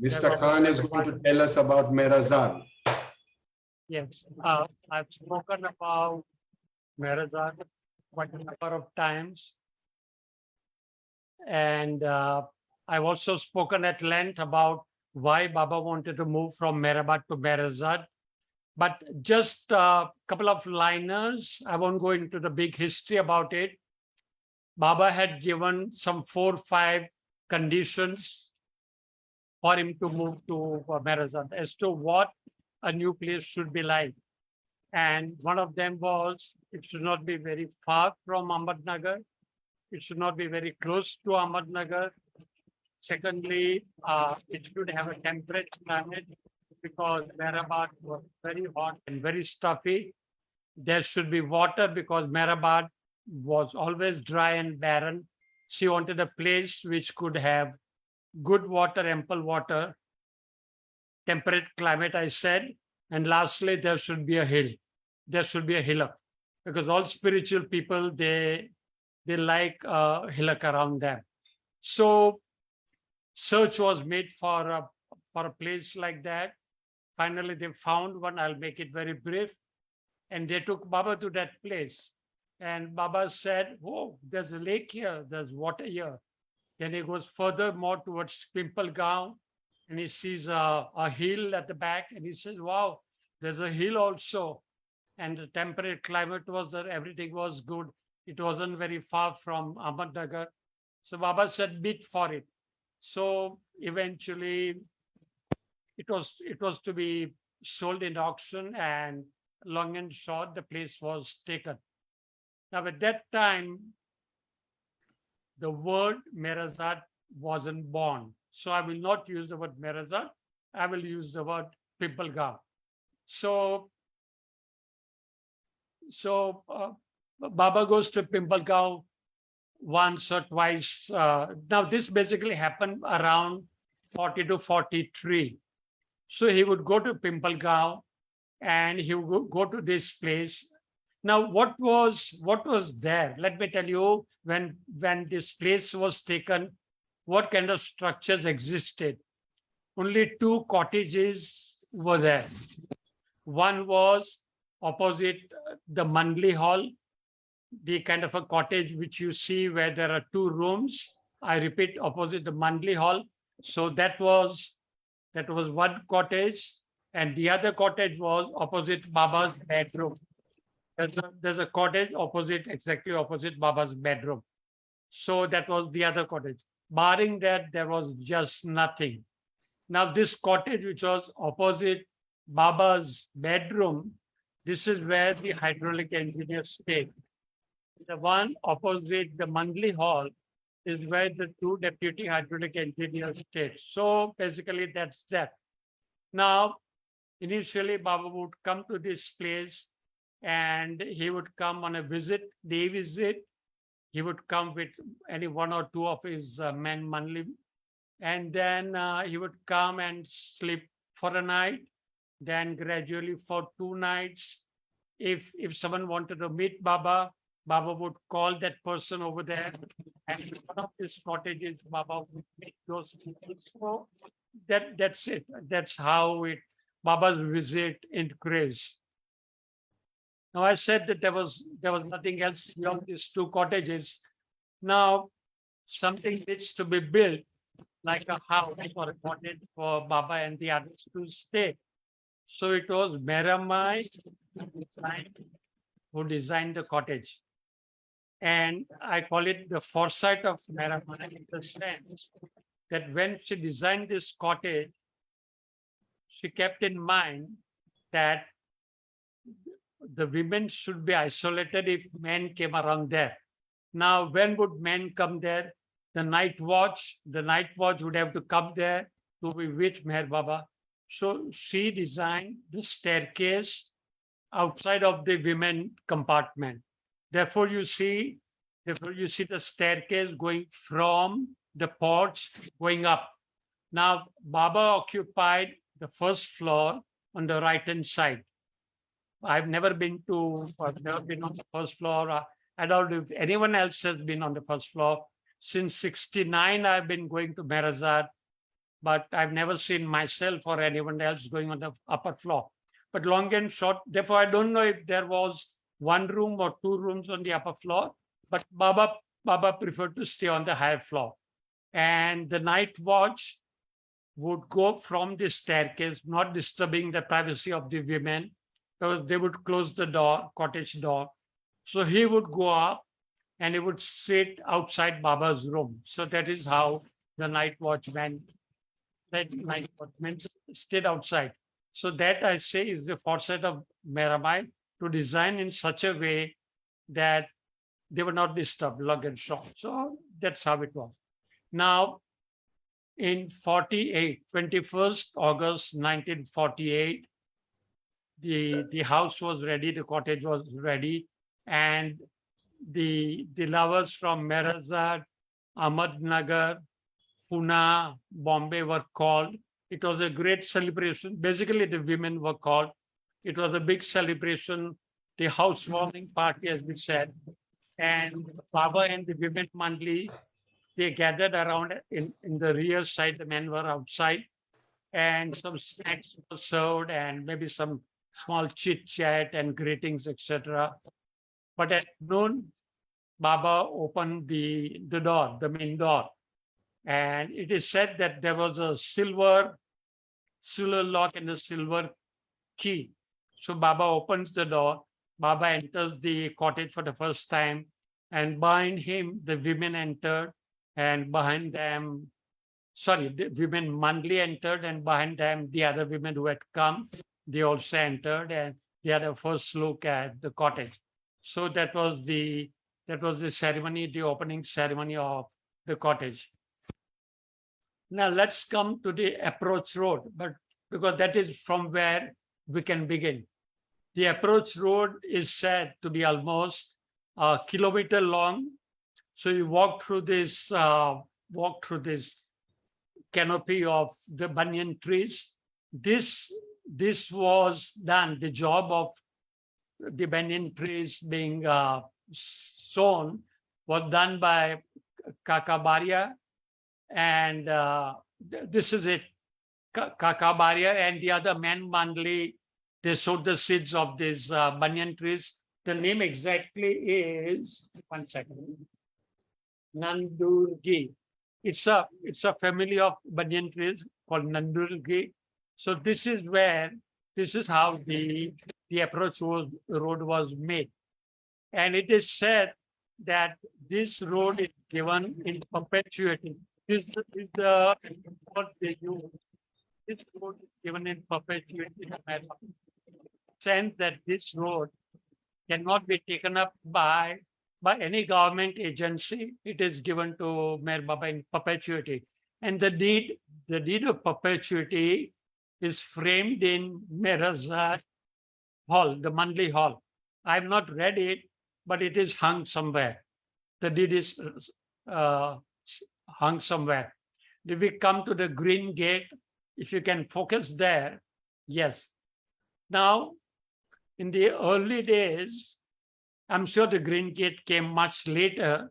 Mr. Khan is going to tell us about Merazad. Yes, I've spoken about Merazad quite a number of times. And I've also spoken at length about why Baba wanted to move from Mehrabad to Merazad. But just a couple of liners, I won't go into the big history about it. Baba had given some 4 or 5 conditions for him to move to Merazad as to what a new place should be like. And one of them was it should not be very far from Ahmednagar. It should not be very close to Ahmednagar. Secondly, it should have a temperate climate because Mehrabad was very hot and very stuffy. There should be water because Mehrabad was always dry and barren. She wanted a place which could have good water, ample water, temperate climate, I said. And lastly, there should be a hill. There should be a hillock because all spiritual people, they like a hillock around them. So search was made for a place like that. Finally, they found one. I'll make it very brief. And they took Baba to that place. And Baba said, oh, there's a lake here. There's water here. Then he goes further more towards Pimpalgaon. And he sees a hill at the back. And he says, wow, there's a hill also. And the temperate climate was there. Everything was good. It wasn't very far from Ahmednagar. So Baba said, bid for it. So eventually it was to be sold in auction, and long and short, the place was taken. Now at that time, the word Merazad wasn't born. So I will not use the word Merazad. I will use the word Pimpalgaon. So Baba goes to Pimpalgaon once or twice. Now this basically happened around 40 to 43. So he would go to Pimpalgaon and he would go to this place. Now, what was there? Let me tell you, when this place was taken, what kind of structures existed? Only 2 cottages were there. One was opposite the Mandli Hall, the kind of a cottage which you see where there are 2 rooms. I repeat, opposite the Mandli Hall. So that was one cottage, and the other cottage was opposite Baba's bedroom. There's a cottage exactly opposite Baba's bedroom. So that was the other cottage. Barring that, there was just nothing. Now this cottage, which was opposite Baba's bedroom, this is where the hydraulic engineer stayed. The one opposite the Mandli Hall is where the 2 deputy hydraulic engineers stayed. So basically that's that. Now, initially Baba would come to this place and he would come on a day visit. He would come with any 1 or 2 of his men, Manli, and then he would come and sleep for a night, then gradually for 2 nights. If someone wanted to meet Baba, Baba would call that person over there, and in one of his cottages, Baba would meet those people. So that's it. That's how Baba's visit increased. Now I said that there was nothing else beyond these two cottages. Now something needs to be built, like a house or a cottage for Baba and the others to stay. So it was Meramai who designed the cottage. And I call it the foresight of Meramai in the sense that when she designed this cottage, she kept in mind that the women should be isolated if men came around there. Now, when would men come there? The night watch would have to come there to be with Meher Baba. So she designed the staircase outside of the women compartment. Therefore, you see the staircase going from the porch going up. Now, Baba occupied the first floor on the right-hand side. I've never been on the first floor. I don't know if anyone else has been on the first floor. Since 69, I've been going to Merazad, but I've never seen myself or anyone else going on the upper floor. But long and short, therefore, I don't know if there was one room or two rooms on the upper floor, but Baba preferred to stay on the higher floor. And the night watch would go from the staircase, not disturbing the privacy of the women. So they would close the door, cottage door. So he would go up and he would sit outside Baba's room. So that is how the night watchman stayed outside. So that I say is the foresight of Meramai to design in such a way that they were not disturbed, long and short. So that's how it was. Now, in 48, 21st August 1948, the house was ready, the cottage was ready, and the lovers from Merazad, Ahmednagar, Pune, Bombay were called. It was a great celebration. Basically, the women were called. It was a big celebration, the housewarming party, as we said. And Baba and the women mandli, they gathered around in the rear side. The men were outside, and some snacks were served, and maybe some small chit chat and greetings, etc. But at noon, Baba opened the door, the main door, and it is said that there was a silver lock and a silver key. So Baba opens the door. Baba enters the cottage for the first time, and behind him, the women entered, and behind them, the women Mandli entered, and behind them, the other women who had come, they also entered, and they had a first look at the cottage. So that was the ceremony, the opening ceremony of the cottage. Now let's come to the approach road, but because that is from where we can begin. The approach road is said to be almost a kilometer long. So you walk through this canopy of the banyan trees. This was done. The job of the banyan trees being sown was done by Kakabaria, and this is it. Kakabaria and the other men mandli, they sowed the seeds of these banyan trees. The name exactly is, one second, Nandurgi. It's a family of banyan trees called Nandurgi. So this is how the approach road was made. And it is said that this road is given in perpetuity. This is what they use. This road is given in perpetuity in America. Sense that this road cannot be taken up by any government agency. It is given to Meher Baba in perpetuity. And the deed of perpetuity is framed in Merazad Hall, the Mandli Hall. I have not read it, but it is hung somewhere. The deed is hung somewhere. If we come to the green gate, if you can focus there, yes. Now, in the early days, I'm sure the green gate came much later,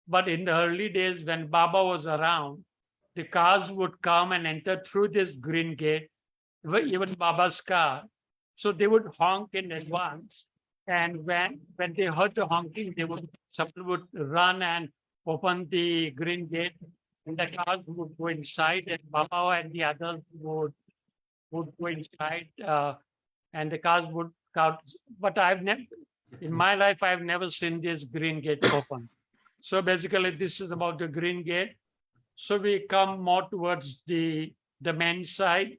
but in the early days when Baba was around, the cars would come and enter through this green gate, even Baba's car. So they would honk in advance And when they heard the honking, some would run and open the green gate, and the cars would go inside, and Baba and the others would go inside, and the cars would count. But I've never, in my life, I've never seen this green gate open. So basically, this is about the green gate. So we come more towards the men's side.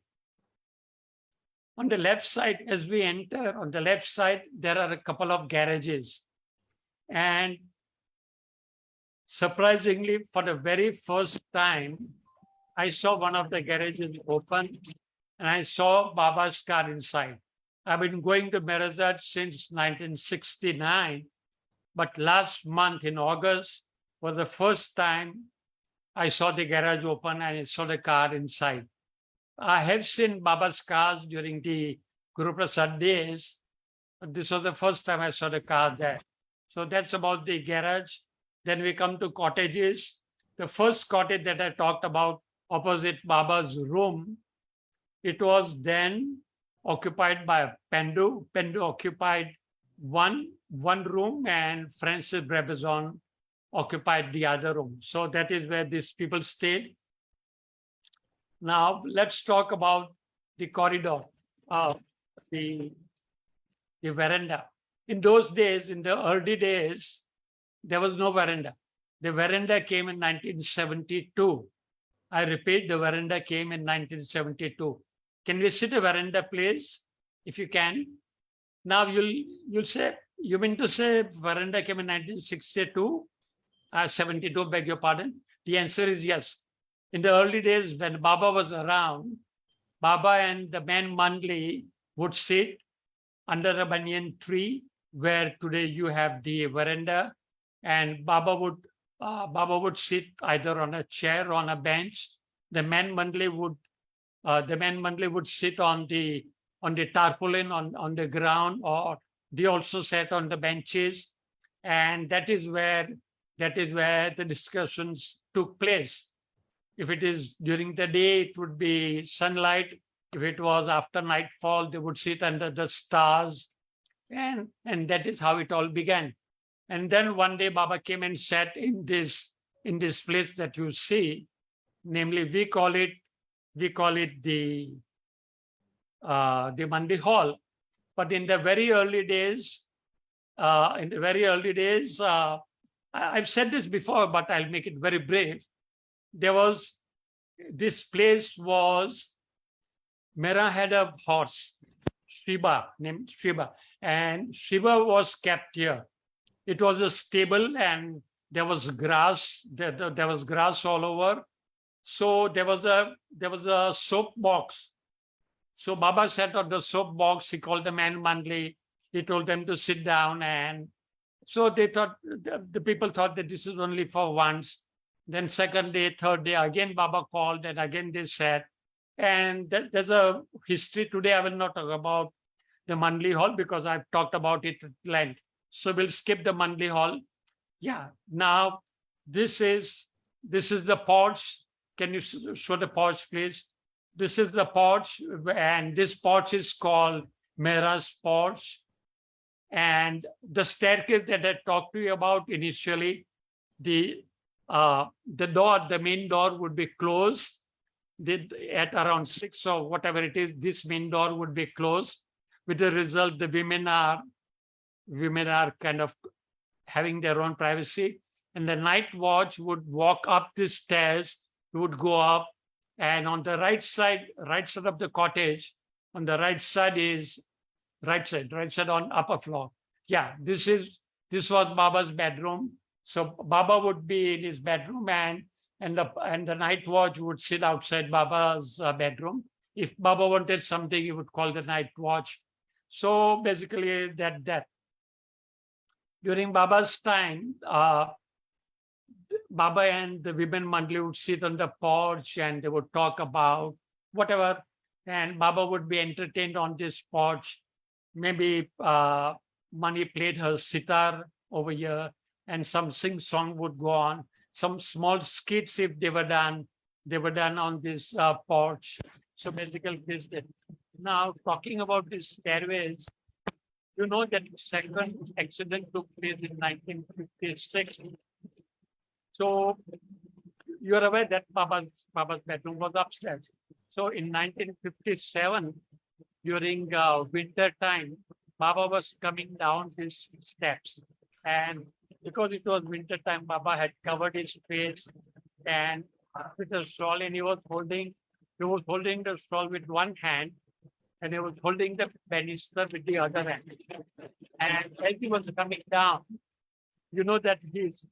On the left side, as we enter, on the left side, there are a couple of garages. And surprisingly, for the very first time, I saw one of the garages open and I saw Baba's car inside. I've been going to Merazat since 1969, but last month in August was the first time I saw the garage open and I saw the car inside. I have seen Baba's cars during the Guru Prasad days, but this was the first time I saw the car there. So that's about the garage. Then we come to cottages. The first cottage that I talked about opposite Baba's room, it was then occupied by a Pendu. Pendu occupied one room and Francis Brabazon occupied the other room. So that is where these people stayed. Now let's talk about the corridor, the veranda. In those days, in the early days, there was no veranda. The veranda came in 1972. I repeat, the veranda came in 1972. Can we see the veranda, please, if you can? Now you'll say, you mean to say veranda came in 1962? 72, beg your pardon. The answer is yes. In the early days, when Baba was around, Baba and the man Mandli would sit under a banyan tree, where today you have the veranda, and Baba would sit either on a chair or on a bench. The man Mandli would sit on the tarpaulin on the ground, or they also sat on the benches, and that is where the discussions took place. If it is during the day, it would be sunlight. If it was after nightfall, they would sit under the stars, and that is how it all began. And then one day Baba came and sat in this place that you see, namely we call it the Mandi Hall. But in the very early days, I've said this before, but I'll make it very brief. This place was, Mera had a horse, Shiba, named Shiba, and Shiba was kept here. It was a stable and there was grass, there was grass all over. So there was a soap box. So Baba sat on the soap box. He called the man Mandli. He told them to sit down, and so they thought, the people thought that this is only for once. Then second day, third day, again Baba called, and again they sat. And there's a history. Today I will not talk about the Mandli Hall because I've talked about it at length. So we'll skip the Mandli Hall. Yeah. Now this is the porch. Can you show the porch, please? This is the porch, and this porch is called Mera's porch. And the staircase that I talked to you about initially, the main door would be closed. At around 6 or whatever it is, this main door would be closed. With the result, the women are kind of having their own privacy. And the night watch would walk up the stairs, would go up, and on the right side of the cottage, on the right side on upper floor. Yeah, this was Baba's bedroom. So Baba would be in his bedroom, and the night watch would sit outside Baba's bedroom. If Baba wanted something, he would call the night watch. So basically that. During Baba's time, Baba and the women Mandli would sit on the porch and they would talk about whatever. And Baba would be entertained on this porch. Maybe Mani played her sitar over here, and some sing-song would go on. Some small skits, if they were done on this porch. So basically, this. Now talking about these stairways, You know that the second accident took place in 1956. So you're aware that Baba's bedroom was upstairs. So in 1957, during winter time, Baba was coming down his steps, and because it was winter time, Baba had covered his face and with a shawl, and he was holding the shawl with one hand, and he was holding the banister with the other hand. And as he was coming down, you know that his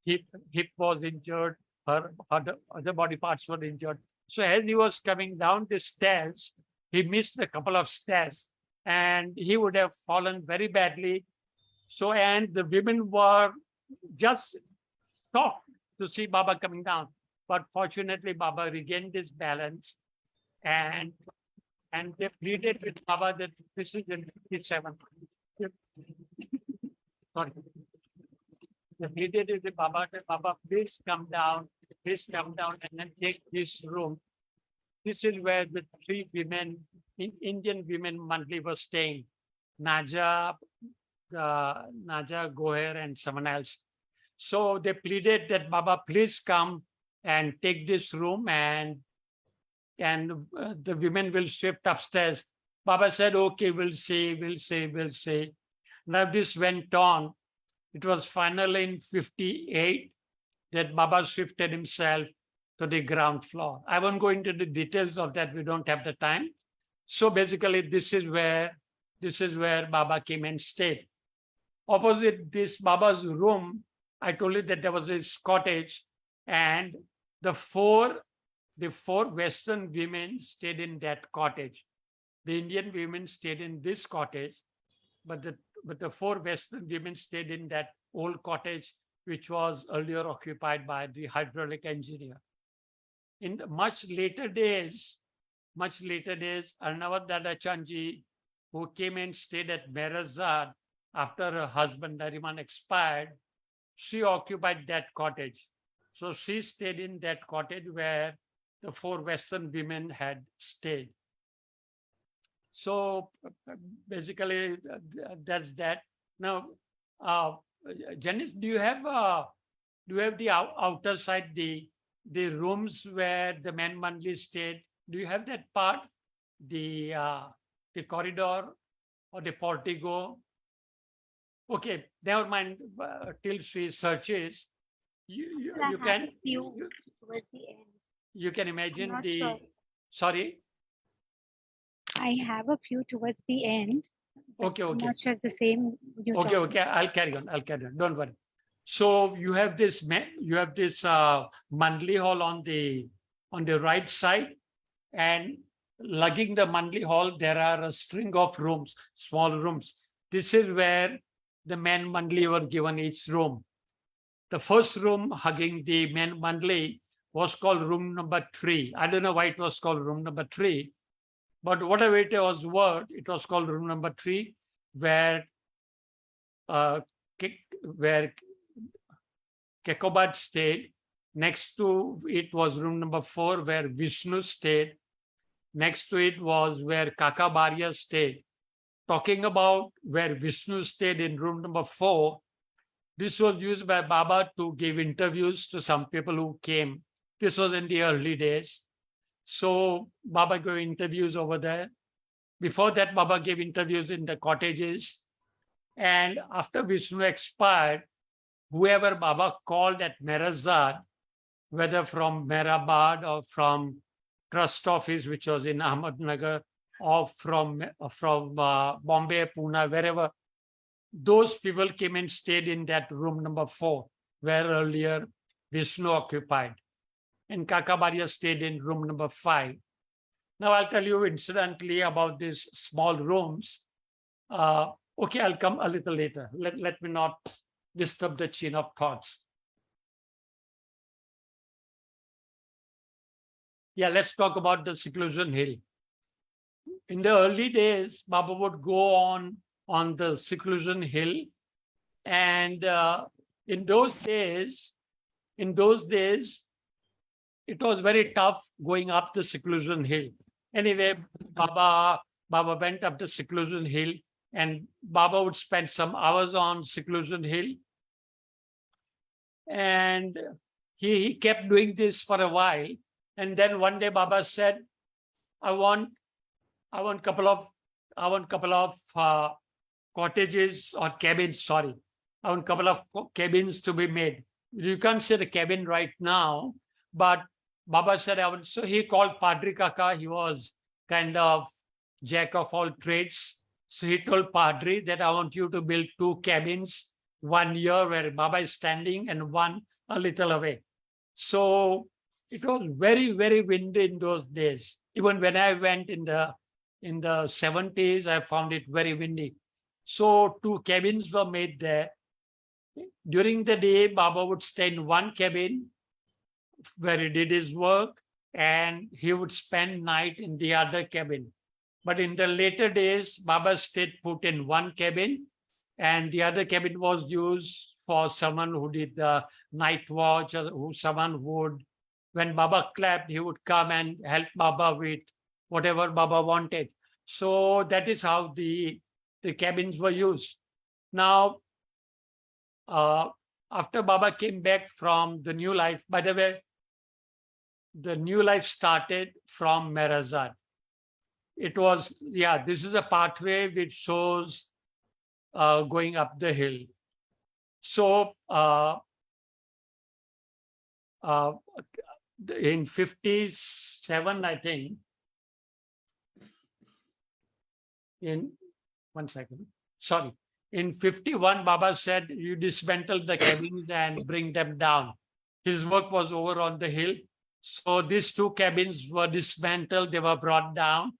hip was injured, her other body parts were injured. So as he was coming down the stairs, he missed a couple of stairs and he would have fallen very badly. So, and the women were just shocked to see Baba coming down. But fortunately, Baba regained his balance and they pleaded with Baba that this is in 57. Sorry. They pleaded with the Baba that Baba, please come down and then take this room. This is where the three women, Indian women monthly were staying. Naja, Goher, and someone else. So they pleaded that Baba, please come and take this room and the women will shift upstairs. Baba said, okay, we'll see. Now this went on. It was finally in 58 that Baba shifted himself to the ground floor. I won't go into the details of that. We don't have the time. So basically, this is where Baba came and stayed. Opposite this Baba's room, I told you that there was this cottage, and the four Western women stayed in that cottage. The Indian women stayed in this cottage, but the four Western women stayed in that old cottage, which was earlier occupied by the hydraulic engineer. In the much later days, Arnavat Dadachandji, who came and stayed at Merazad after her husband Nariman expired, she occupied that cottage. So she stayed in that cottage where the four Western women had stayed. So basically, that's that. Now, Janice, do you have the outer side, the rooms where the men monthly stayed? Do you have that part, the corridor or the portico? Okay, never mind. Till she searches, you can Towards the end. you can imagine not the. sure. Sorry. I have a few towards the end. but Okay. I'm not sure it's the same. Okay. I'll carry on. Don't worry. So you have this Mandli hall on the right side, and lugging the Mandli hall, there are a string of rooms, small rooms. This is where the men Mandli were given each room. The first room hugging the men Mandli was called room number 3. I don't know why it was called room number 3, but whatever it was called room number 3, where Kekobad stayed. Next to it was room number 4, where Vishnu stayed. Next to it was where Kakabaria stayed. Talking about where Vishnu stayed in room number 4, this was used by Baba to give interviews to some people who came. This was in the early days. So Baba gave interviews over there. Before that, Baba gave interviews in the cottages. And after Vishnu expired, whoever Baba called at Merazad, whether from Mehrabad or from Trust Office, which was in Ahmednagar, or from Bombay, Pune, wherever, those people came and stayed in that room number 4, where earlier Vishnu occupied. And Kakabaria stayed in room number 5. Now I'll tell you incidentally about these small rooms. Okay, I'll come a little later. Let me not disturb the chain of thoughts. Yeah, let's talk about the seclusion hill. In the early days, Baba would go on the seclusion hill, and in those days, it was very tough going up the seclusion hill. Anyway, Baba went up the seclusion hill And Baba would spend some hours on Seclusion Hill. And he kept doing this for a while. And then one day Baba said, I want couple of cottages or cabins, sorry. I want couple of cabins to be made. You can't say the cabin right now, but Baba said, so he called Padri Kaka. He was kind of jack of all trades. So he told Padri that I want you to build 2 cabins, one here where Baba is standing and one a little away. So it was very, very windy in those days. Even when I went in the 70s, I found it very windy. So 2 cabins were made there. During the day, Baba would stay in one cabin where he did his work, and he would spend night in the other cabin. But in the later days, Baba stayed put in one cabin, and the other cabin was used for someone who did the night watch, or someone would, when Baba clapped, he would come and help Baba with whatever Baba wanted. So that is how the cabins were used. Now, after Baba came back from the New Life, by the way, the New Life started from Merazad. It was, this is a pathway which shows going up the hill. So in 57, I think, in 1 second, sorry, in 51, Baba said, you dismantle the cabins and bring them down. His work was over on the hill. So these 2 cabins were dismantled, they were brought down,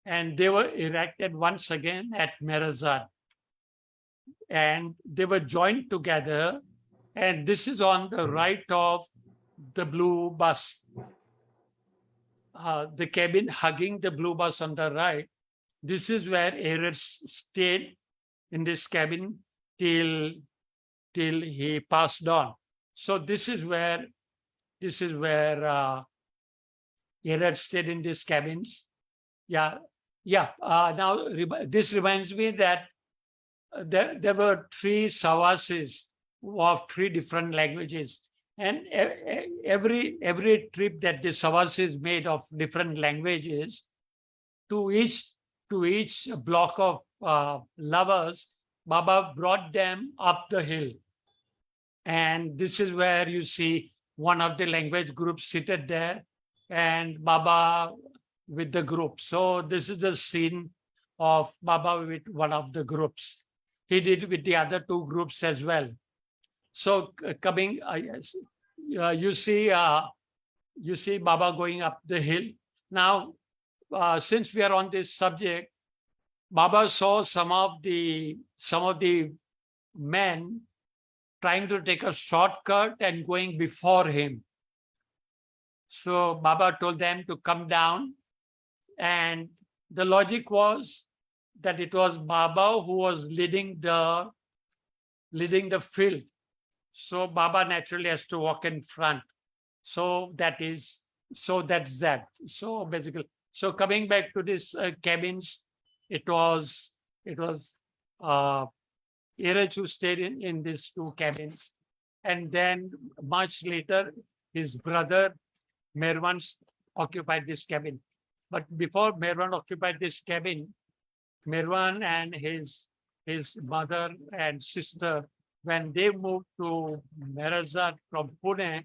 and they were erected once again at Merazad. And they were joined together. And this is on the right of the blue bus. The cabin hugging the blue bus on the right. This is where Eretz stayed in this cabin till he passed on. So this is where Eretz stayed in these cabins. Now this reminds me that there were 3 sawasis of 3 different languages, and every trip that the sawasis made of different languages, to each block of lovers, Baba brought them up the hill. And this is where you see one of the language groups seated there, and Baba with the group. So this is the scene of Baba with one of the groups. He did with the other 2 groups as well. So coming, you see Baba going up the hill. Now, since we are on this subject, Baba saw some of the men trying to take a shortcut and going before him. So Baba told them to come down, and the logic was that it was Baba who was leading the field. So Baba naturally has to walk in front. So that's that. So basically, so coming back to this cabins, it was Iraj who stayed in these 2 cabins. And then much later, his brother Merwan occupied this cabin. But before Merwan occupied this cabin, Merwan and his mother and sister, when they moved to Merazad from Pune,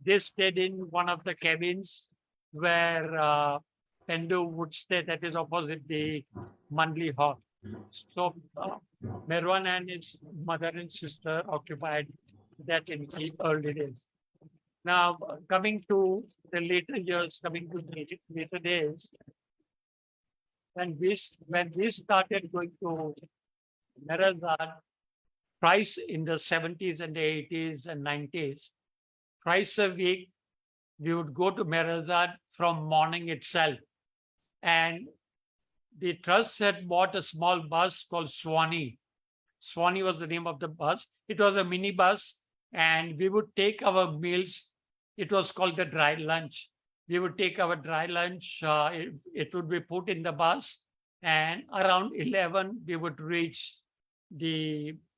they stayed in one of the cabins where Pendu would stay, that is opposite the Mandli Hall. So Merwan and his mother and sister occupied that in the early days. Now, coming to the later years, coming to the later days, when we started going to Merazad, price in the 70s and the 80s and 90s, twice a week, we would go to Merazad from morning itself. And the trust had bought a small bus called Swanee. Swanee was the name of the bus. It was a mini bus, and we would take our meals. It was called the dry lunch. We would take our dry lunch. It would be put in the bus, And around 11, we would reach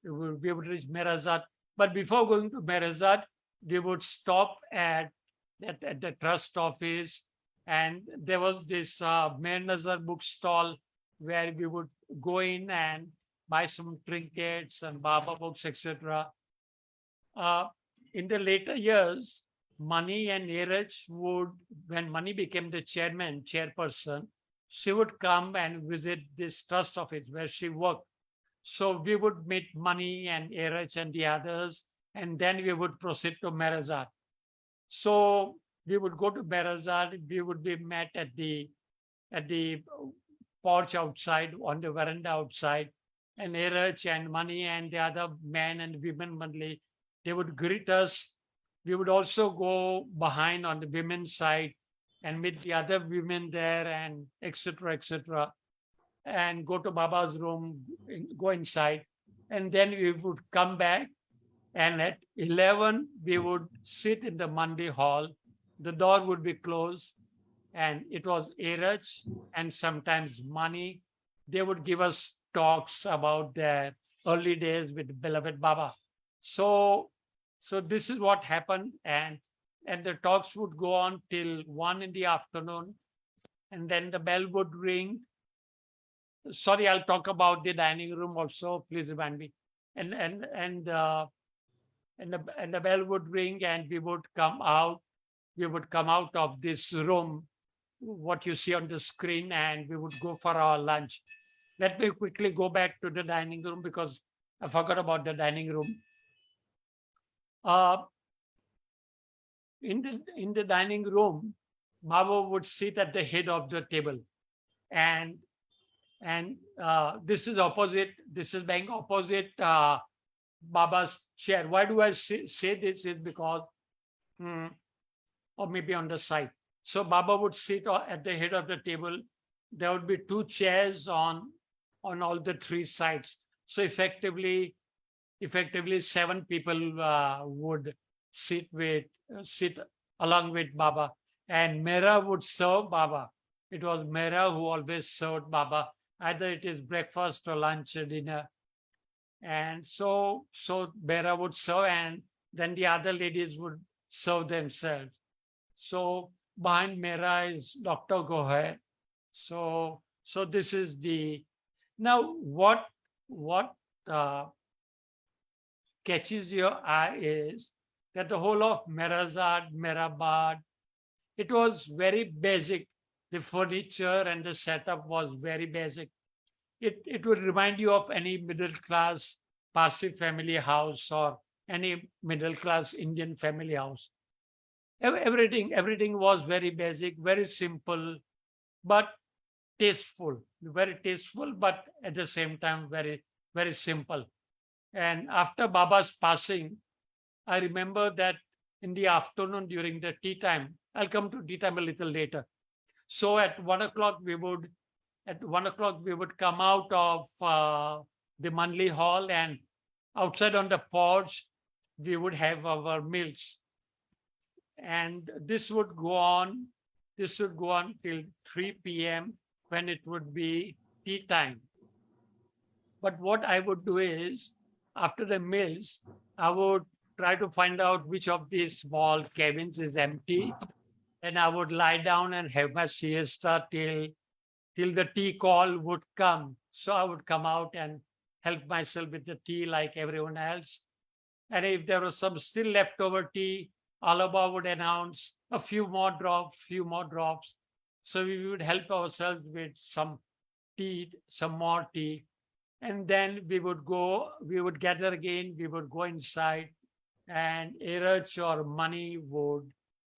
Merazat. But before going to Merazat, we would stop at the trust office, and there was this Mir Nazar book stall where we would go in and buy some trinkets and Baba books, etc. Uh, in the later years, Mani and Neeraj would, when Mani became the chairperson, she would come and visit this trust office where she worked. So we would meet Mani and Neeraj and the others, and then we would proceed to Merazat. So we would go to Merazat, we would be met at the porch outside, on the veranda outside, and Neeraj and Mani and the other men and women Mandli, they would greet us. We would also go behind on the women's side and meet the other women there, and etc., and go to Baba's room, go inside. And then we would come back, and at 11, we would sit in the Mandi hall. The door would be closed, and it was Eraj and sometimes Mani. They would give us talks about their early days with beloved Baba. So this is what happened, and the talks would go on till 1 in the afternoon, and then the bell would ring. Sorry, I'll talk about the dining room also. Please remind me. And the bell would ring, and we would come out. We would come out of this room, what you see on the screen, and we would go for our lunch. Let me quickly go back to the dining room because I forgot about the dining room. In the dining room, Baba would sit at the head of the table, and this is opposite. This is being opposite Baba's chair. Why do I say this? Is because, or maybe on the side. So Baba would sit at the head of the table. There would be 2 chairs on all the 3 sides. So effectively 7 people would sit along with Baba, and Mera would serve Baba. It was Mera who always served Baba. Either it is breakfast or lunch or dinner. And so Mera would serve, and then the other ladies would serve themselves. So behind Mera is Dr. Goher. So this is the, now what catches your eye is that the whole of Merazad, Merabad, it was very basic. The furniture and the setup was very basic. It would remind you of any middle class Parsi family house or any middle class Indian family house. Everything was very basic, very simple, but tasteful, very tasteful, but at the same time very, very simple. And after Baba's passing, I remember that in the afternoon during the tea time, I'll come to tea time a little later. So at 1 o'clock we would come out of the Manli hall, and outside on the porch we would have our meals, and this would go on till 3 p.m. when it would be tea time. But what I would do is, after the meals, I would try to find out which of these small cabins is empty, and I would lie down and have my siesta till the tea call would come. So I would come out and help myself with the tea like everyone else. And if there was some still leftover tea, Alaba would announce a few more drops. So we would help ourselves with some more tea. And then we would gather again, we would go inside, and Eraj or Mani would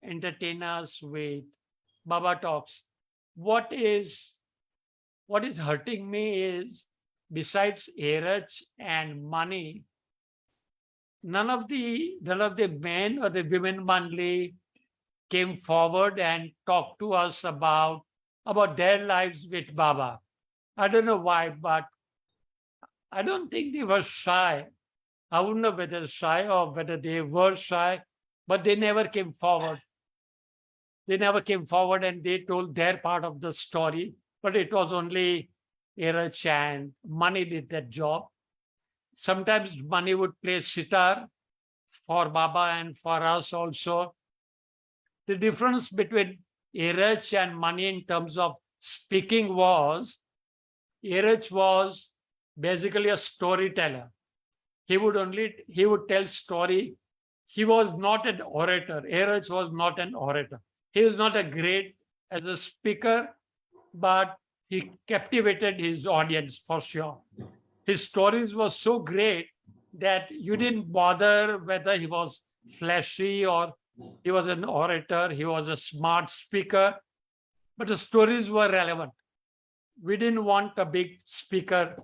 entertain us with Baba talks. What is hurting me is, besides Eraj and Mani, none of the men or the women Mandli came forward and talked to us about their lives with Baba. I don't know why, but I don't think they were shy. I wouldn't know whether shy or whether they were shy, but they never came forward. They never came forward and they told their part of the story, but it was only Erach and Mani did that job. Sometimes Mani would play sitar for Baba and for us also. The difference between Erach and Mani in terms of speaking was, Erach was basically a storyteller. He would tell story. He was not an orator. Erach was not an orator. He was not a great as a speaker, but he captivated his audience for sure. His stories were so great that you didn't bother whether he was flashy or he was an orator, he was a smart speaker, but the stories were relevant. We didn't want a big speaker.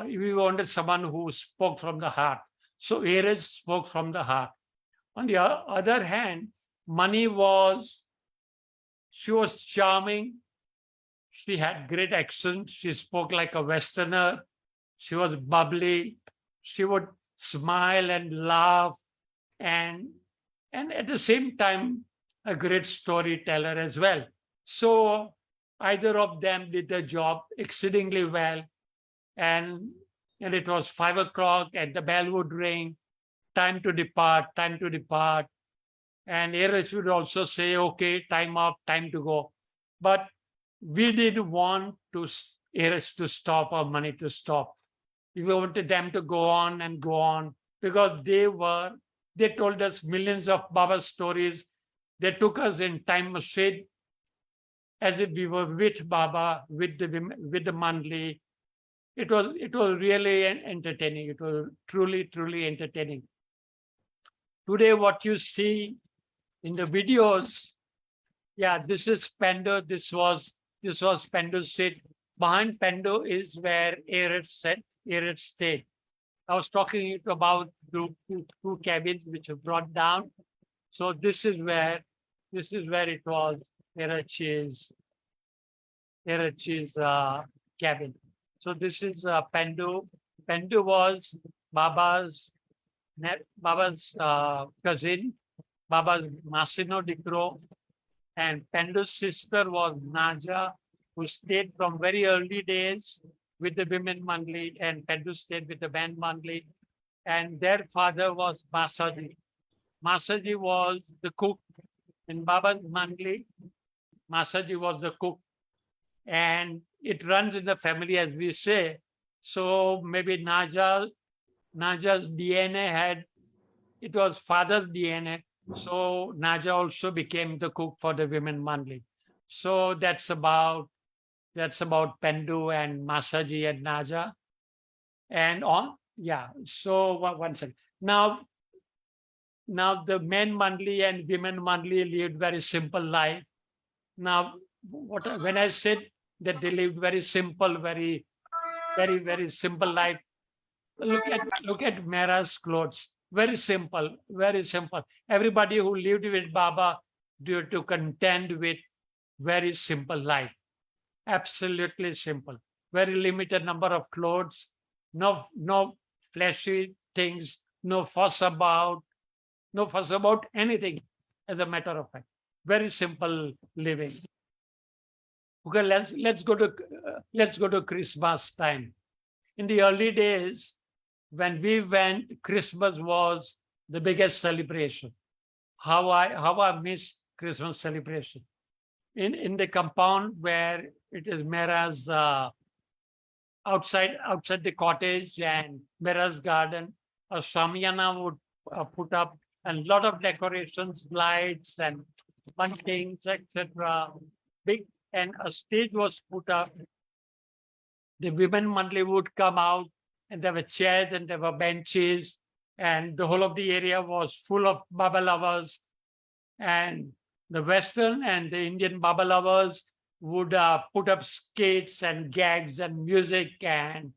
We wanted someone who spoke from the heart. So Erech spoke from the heart. On the other hand, Mani she was charming. She had great accent. She spoke like a Westerner. She was bubbly. She would smile and laugh, and at the same time, a great storyteller as well. So either of them did the job exceedingly well. And it was 5 o'clock and the bell would ring, time to depart, time to depart. And Erech would also say, okay, time up, time to go. But we didn't want Erech to stop or Mani to stop. We wanted them to go on and go on because they told us millions of Baba stories. They took us in time machine as if we were with Baba, with the Mandli. It was really entertaining. It was truly, truly entertaining. Today, what you see in the videos, yeah, this is Pendo. This was Pendo's seat. Behind Pendo is where Erech stayed. I was talking about two cabins which were brought down. So this is where it was Erech's cabin. So this is Pendu. Pendu was Baba's cousin, Baba's Masino Dikro, and Pendu's sister was Naja, who stayed from very early days with the women Mandli, and Pendu stayed with the men Mandli. And their father was Masaji. Masaji was the cook in Baba's Mandli. Masaji was the cook. And it runs in the family, as we say. So maybe Naja's DNA it was father's DNA. So Naja also became the cook for the women Mandli. So that's about Pendu and Masaji and Naja. And so one second. Now the men Mandli and women Mandli lived very simple life. Now, when I said that they lived very simple, very, very, very simple life, look at Mera's clothes. Very simple, very simple. Everybody who lived with Baba due to contend with very simple life. Absolutely simple. Very limited number of clothes, no flashy things, no fuss about anything, as a matter of fact. Very simple living. Okay, let's go to Christmas time. In the early days, when we went, Christmas was the biggest celebration. How I miss Christmas celebration. In the compound where it is Mera's outside the cottage and Mera's garden, a Samyana would put up a lot of decorations, lights and buntings, etc. Big, and a stage was put up. The women Mandli would come out, and there were chairs and there were benches, and the whole of the area was full of Baba lovers. And the Western and the Indian Baba lovers would put up skates and gags and music and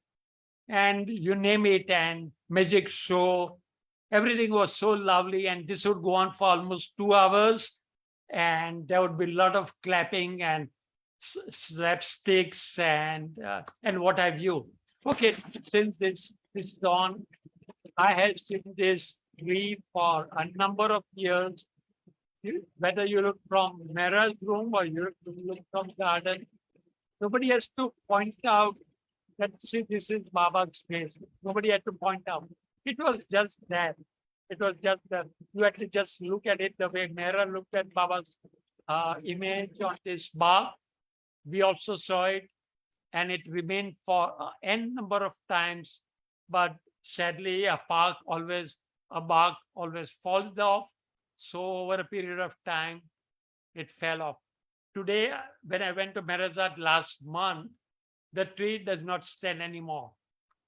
you name it, and magic show. Everything was so lovely, and this would go on for almost 2 hours, and there would be a lot of clapping and slapsticks and what have you. Okay, since this is on, I have seen this tree for a number of years. Whether you look from Mera's room or you look from garden, nobody has to point out that see, this is Baba's face. Nobody had to point out. It was just there. It was just that you had to just look at it the way Mehra looked at Baba's image on this bark. We also saw it, and it remained for n number of times. But sadly, a bark always falls off. So over a period of time, it fell off. Today, when I went to Merazad last month, the tree does not stand anymore.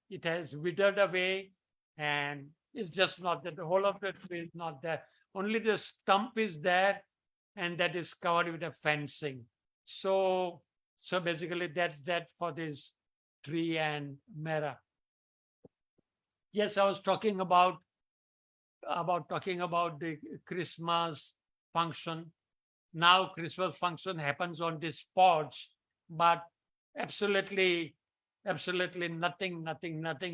It has withered away, and it's just not that the whole of the tree is not there. Only the stump is there, and that is covered with a fencing. So basically that's that for this tree and Mera. Yes, I was talking about the Christmas function. Now Christmas function happens on this porch, but absolutely nothing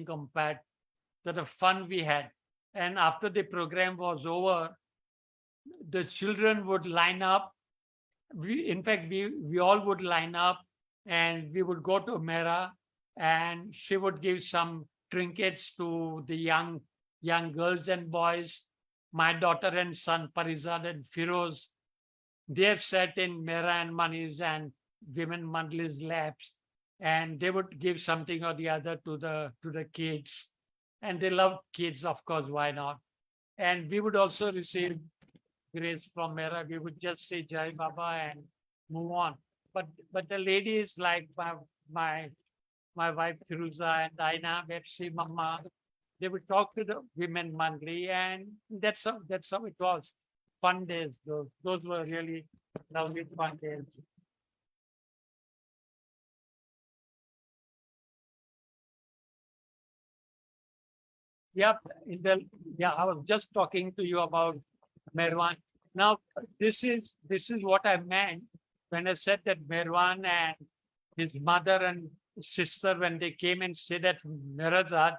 compared to the fun we had. And after the program was over, the children would line up. In fact, we all would line up, and we would go to Mera, and she would give some trinkets to the young girls and boys. My daughter and son, Parizad and Feroz, they have sat in Mera and Mani's and Women Mandli's laps, and they would give something or the other to the kids. And they loved kids, of course, why not? And we would also receive grace from Mera. We would just say Jai Baba and move on. But the ladies like my wife Firuza and Aina, Bepsi, Mama, they would talk to the women monthly, and that's how it was. Fun days, those were really lovely fun days. Yeah, I was just talking to you about Merwan. Now, this is what I meant when I said that Merwan and his mother and sister, when they came and stayed at Mirazad,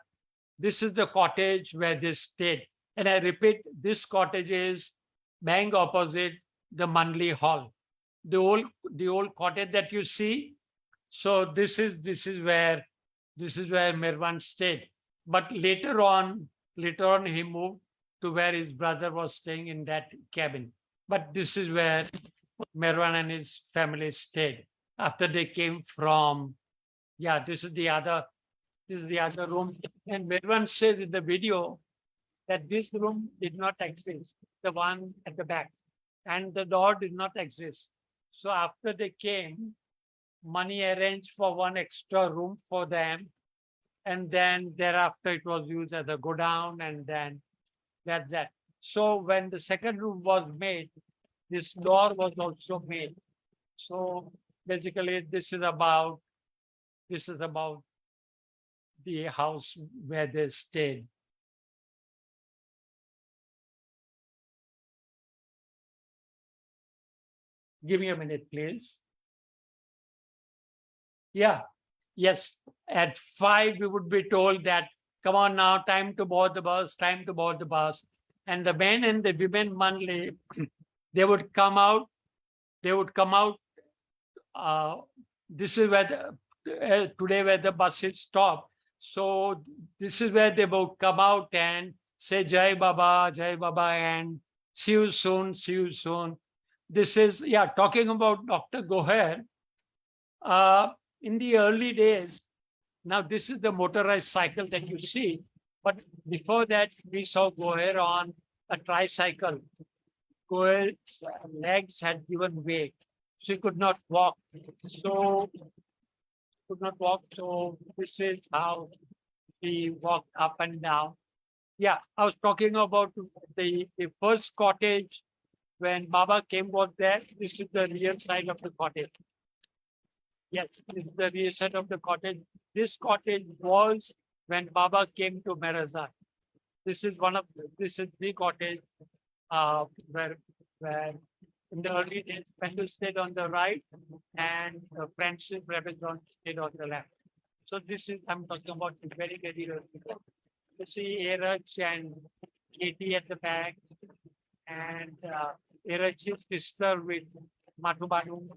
this is the cottage where they stayed. And I repeat, this cottage is bang opposite the Mandli Hall. The old cottage that you see. So this is where Mirwan stayed. But later on he moved to where his brother was staying in that cabin. But this is where Mirwan and his family stayed after they came from. Yeah, this is the other room. And Mirwan says in the video that this room did not exist, the one at the back, and the door did not exist. So after they came, money arranged for one extra room for them, and then thereafter it was used as a godown, and then that's that. So when the second room was made, this door was also made. So basically, this is about the house where they stayed. Give me a minute, please. Yeah. Yes. At 5, we would be told that, come on now, time to board the bus, time to board the bus. And the men and the women monthly, they would come out. This is where today where the buses stop. So this is where they would come out and say Jai Baba, and see you soon, see you soon. This is, talking about Dr. Goher. In the early days, now this is the motorized cycle that you see, but before that, we saw Goher on a tricycle. Goher's legs had given way. She could not walk. So this is how she walked up and down. Yeah, I was talking about the first cottage when Baba came was there. This is the rear side of the cottage. Yes, this is the rear side of the cottage. This cottage was when Baba came to Merazad. This is the cottage where in the early days, Pendle stayed on the right and Francis Rebellion stayed on the left. So this is, I'm talking about the very, very early days. You see Erach and Katie at the back, and Erach's sister with Matubanu.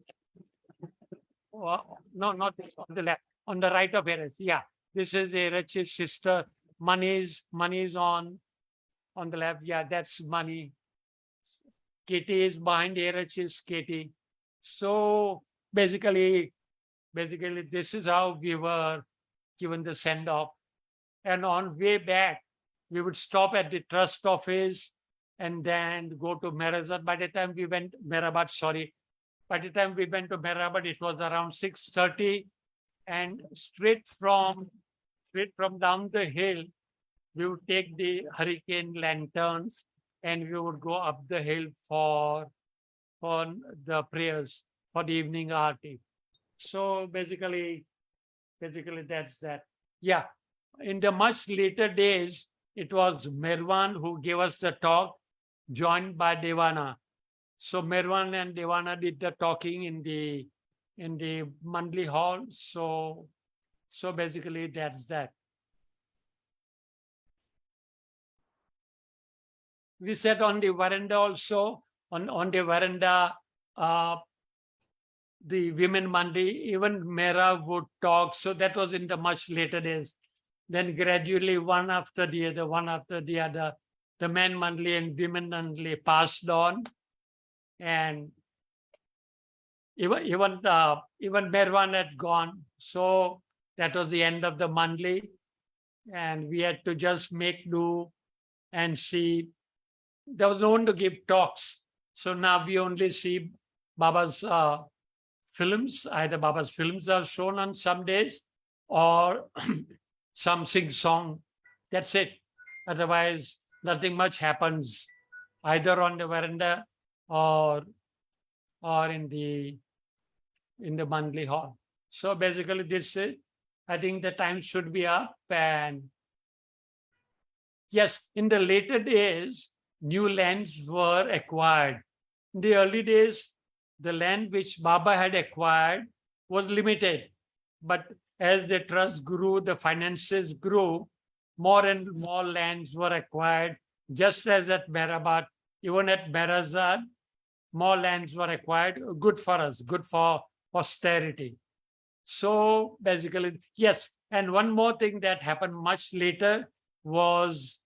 No, not this, on the left. On the right of Erech. Yeah. This is Erech's sister. Money is on the left. Yeah, that's Money. Katie is behind Erech is Katie. So basically, this is how we were given the send off. And on way back, we would stop at the trust office and then go to Mehrabad. By the time we went by the time we went to Mehrabad, it was around 6:30, and straight from down the hill, we would take the hurricane lanterns and we would go up the hill for the prayers for the evening aarti. So basically that's that. Yeah. In the much later days, it was Merwan who gave us the talk, joined by Devana. So Merwan and Devana did the talking in the Mandli hall. So basically that's that. We sat on the veranda also. On the veranda, the women Mandi, even Mera would talk. So that was in the much later days. Then gradually, one after the other, the men Mandli and women Mandli passed on. And even Merwan had gone. So that was the end of the Mandli. And we had to just make do and see. There was no one to give talks. So now we only see Baba's films. Either Baba's films are shown on some days or some sing-song. That's it. Otherwise, nothing much happens either on the veranda or in the Mandli hall. So basically this is, I think the time should be up. And yes, in the later days, new lands were acquired. In the early days, the land which Baba had acquired was limited. But as the trust grew, the finances grew, more and more lands were acquired, just as at Mehrabad, even at Merazad, more lands were acquired. Good for us, good for posterity. So basically, yes. And one more thing that happened much later was,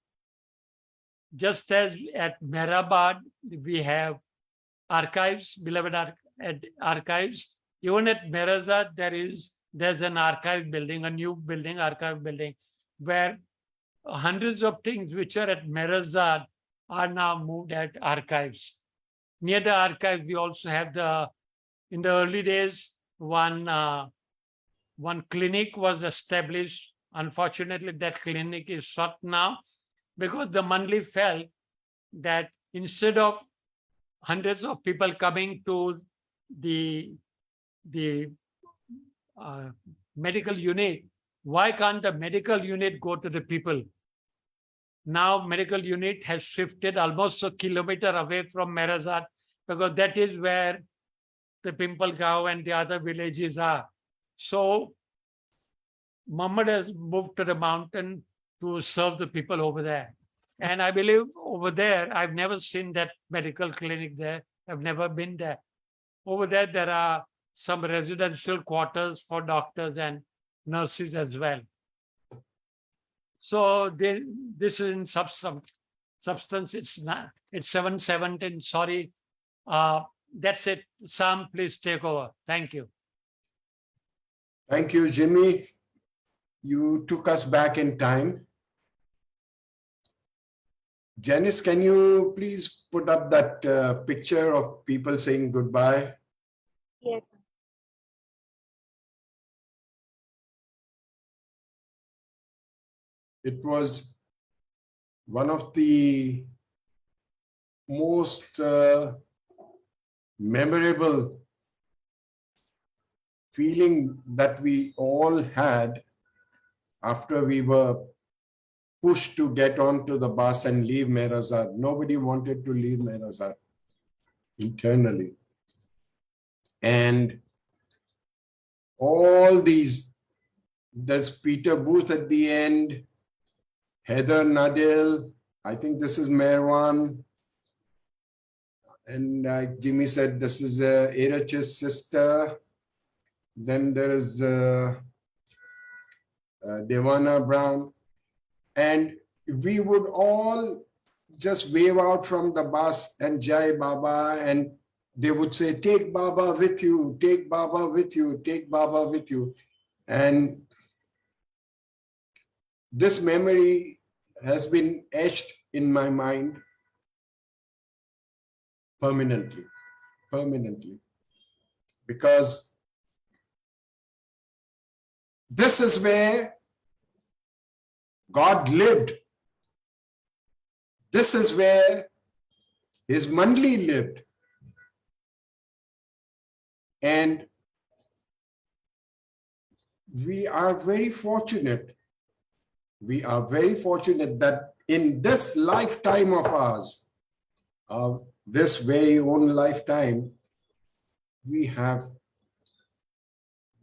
just as at Mehrabad, we have archives, beloved archives. Even at Merazad, there's an archive building, a new building, archive building, where hundreds of things which are at Merazad are now moved at archives. Near the archive, we also have in the early days, one clinic was established. Unfortunately, that clinic is shut now because the Mandli felt that instead of hundreds of people coming to the medical unit, why can't the medical unit go to the people? Now medical unit has shifted almost a kilometer away from Merazad because that is where the Pimpalgaon and the other villages are. So Muhammad has moved to the mountain to serve the people over there. And I believe over there, I've never seen that medical clinic there. I've never been there. Over there, there are some residential quarters for doctors and nurses as well. So this is in substance. It's 7:17. Sorry. That's it. Sam, please take over. Thank you. Thank you, Jimmy. You took us back in time. Janice, can you please put up that picture of people saying goodbye? Yes. It was one of the most memorable feeling that we all had after we were pushed to get onto the bus and leave Merazad. Nobody wanted to leave Merazad internally. And all these, there's Peter Booth at the end, Heather Nadil, I think this is Merwan. And like Jimmy said, this is Erech's sister. Then there is Devana Brown, and we would all just wave out from the bus and Jai Baba, and they would say, take Baba with you, take Baba with you, take Baba with you. And this memory has been etched in my mind permanently, because this is where God lived. This is where his Mandli lived. And we are very fortunate. We are very fortunate that in this lifetime of ours, this very own lifetime, we have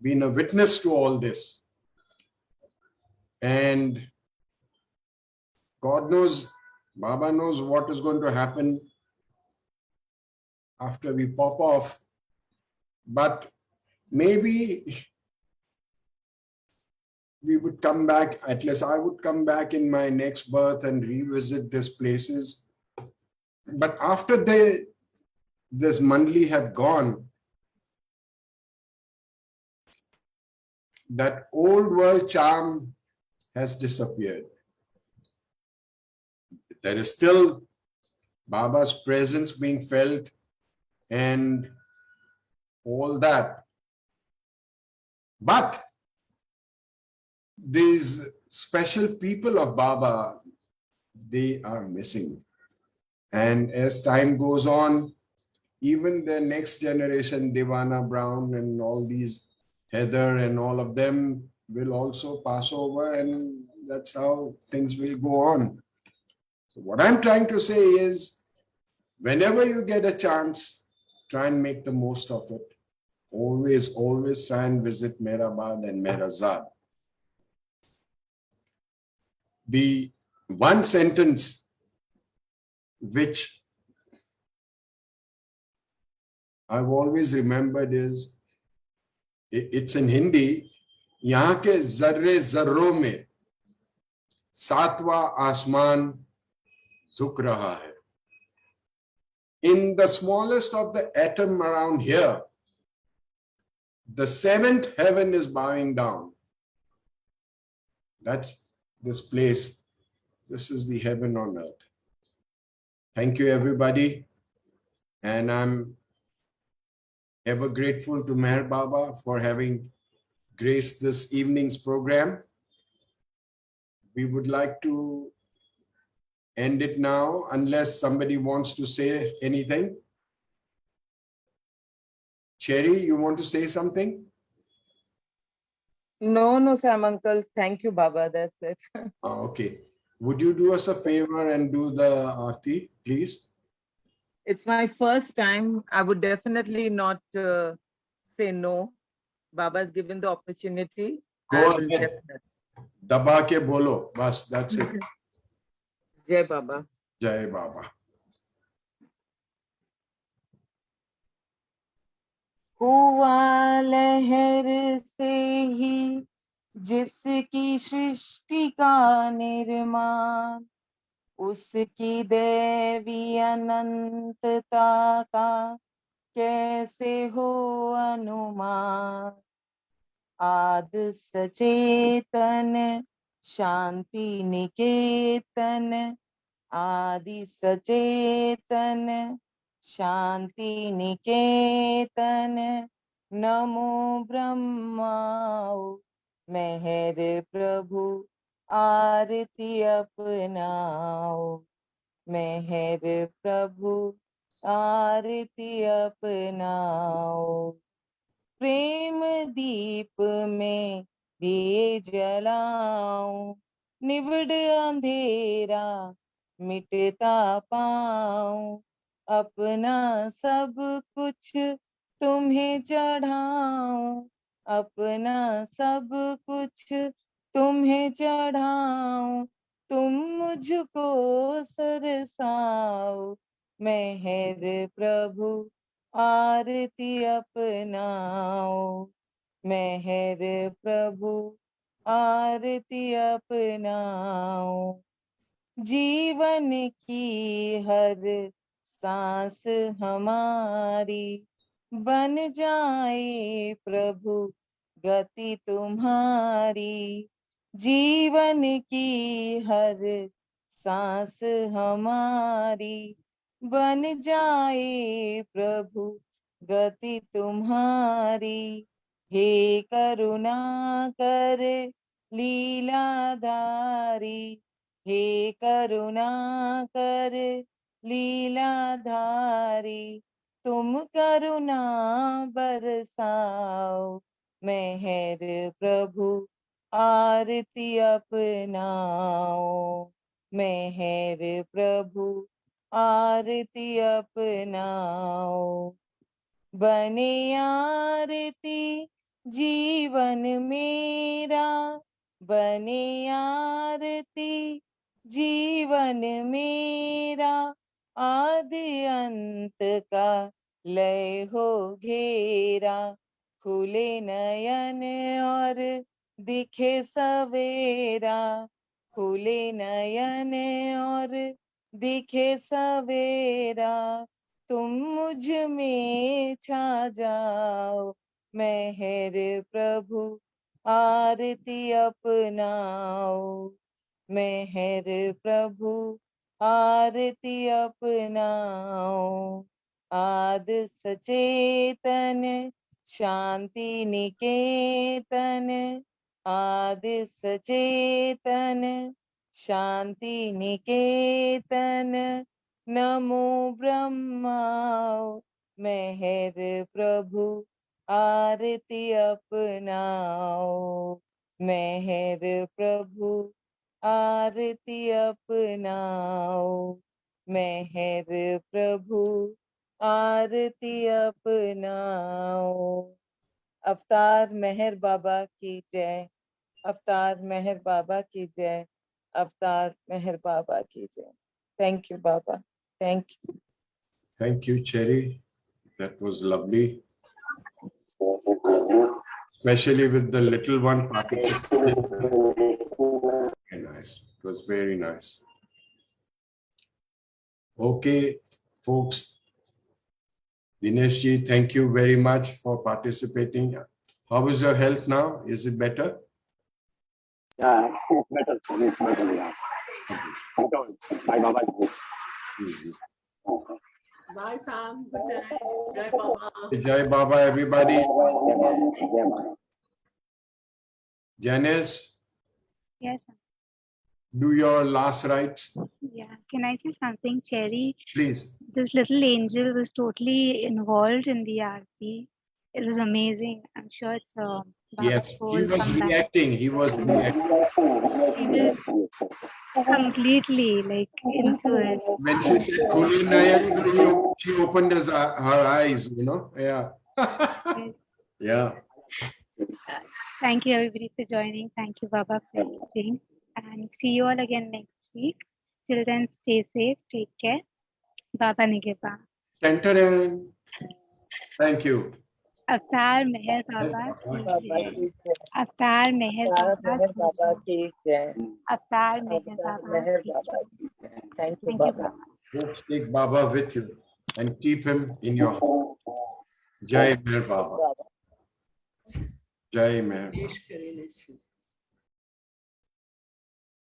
been a witness to all this. And God knows, Baba knows what is going to happen after we pop off. But maybe we would come back, at least I would come back in my next birth and revisit these places. But after this Mandli have gone, that old world charm has disappeared. There is still Baba's presence being felt and all that. But these special people of Baba, they are missing. And as time goes on, even the next generation, Devana Brown and all these, Heather and all of them will also pass over, and that's how things will go on. So what I'm trying to say is, whenever you get a chance, try and make the most of it. Always try and visit Mehrabad and Mehrazad. The one sentence which I've always remembered is, it's in Hindi, यहाँ के जर्रे जर्रों में सातवां आसमान झुक रहा है. In the smallest of the atom around here, the seventh heaven is bowing down. That's this place. This is the heaven on earth. Thank you, everybody. And I'm ever grateful to Meher Baba for having graced this evening's program. We would like to end it now, unless somebody wants to say anything. Cherry, you want to say something? No, Sam Uncle. Thank you, Baba. That's it. Okay. Would you do us a favor and do the Aarti, please? It's my first time. I would definitely not say no. Baba's given the opportunity. I Go will ahead. definitely. Daba ke bolo. Bas, that's it. Jai Baba. Jai Baba. हुआ लहर से ही जिसकी सृष्टि का निर्माण, उसकी दैवी अनंतता का कैसे हो अनुमान. आद सचेतन शांति निकेतन, आदि सचेतन शांति निकेतन, नमो ब्रह्माओ मेहर प्रभु आरती अपनाओ. मेहर प्रभु आरती अपनाओ. प्रेम दीप में दिए जलाऊं, निबिड़ अंधेरा मिटता पाऊं. अपना सब कुछ तुम्हें चढ़ाऊं, अपना सब कुछ तुम्हें चढ़ाऊं. तुम मुझको सरसाओ. मेहर प्रभु आरती अपनाओ. मेहर प्रभु आरती अपनाओ। जीवन की हर सांस हमारी बन जाए प्रभु गति तुम्हारी। जीवन की हर सांस हमारी बन जाए प्रभु गति तुम्हारी। हे करुणा कर लीलाधारी, हे करुणा कर लीलाधारी। तुम करुणा बरसाओ मेहर प्रभु आरती अपनाओ। मेहर प्रभु आरती अपनाओ। बने आरती जीवन मेरा, बने आरती जीवन मेरा। आदि अंत का लय हो घेरा, खुले नयन और दिखे सवेरा। खुले नयन और दिखे सवेरा। तुम मुझ में छा जाओ मेहर प्रभु आरती अपनाओ। मेहर प्रभु आरती अपनाओ। आद सचेतन शांति निकेतन, आद सचेतन शांति निकेतन। नमो ब्रह्माओ मेहर प्रभु आरती अपनाओ। मेहर प्रभु आरती अपनाओ। मेहर प्रभु आरती अपनाओ। अवतार मेहर बाबा की जय। अवतार मेहर बाबा की जय। अवतार मेहर बाबा की जय। Thank you, Baba. Thank you. Thank you, Cherry. That was lovely. Especially with the little one participating. Very nice. It was very nice. Okay, folks. Dinesh ji, thank you very much for participating. How is your health now? Is it better? Yeah, it's better. It's better. Yeah. Bye, Baba. Bye, Sam. Good night. Jai Baba. Jai Baba, everybody. Janice, Yes, sir. do your last rites, Yeah. Can I say something, Cherry? please. This little angel was totally involved in the aarti. It was amazing. I'm sure it's Yes, he Babaful was from that. reacting. He was reacting. He was completely like into it. When she said Khuli Nayan, she opened her eyes, you know. Yeah. Yeah. Thank you, everybody, for joining. Thank you, Baba, for everything. And see you all again next week. Till then, stay safe. Take care. Baba Nigeba. Tantaran. Thank you. Avatar Meher Baba ki jai. Avatar Meher अवतार Baba मेहर ki बाबा jai. की जय। Avatar Meher अवतार Baba मेहर ki बाबा jai. की जय। Thank you, Thank you, Baba. Baba. Folks, take Baba with you and keep him in your heart. Jai Meher Baba. Jai Meher Baba. Peace, Kareem.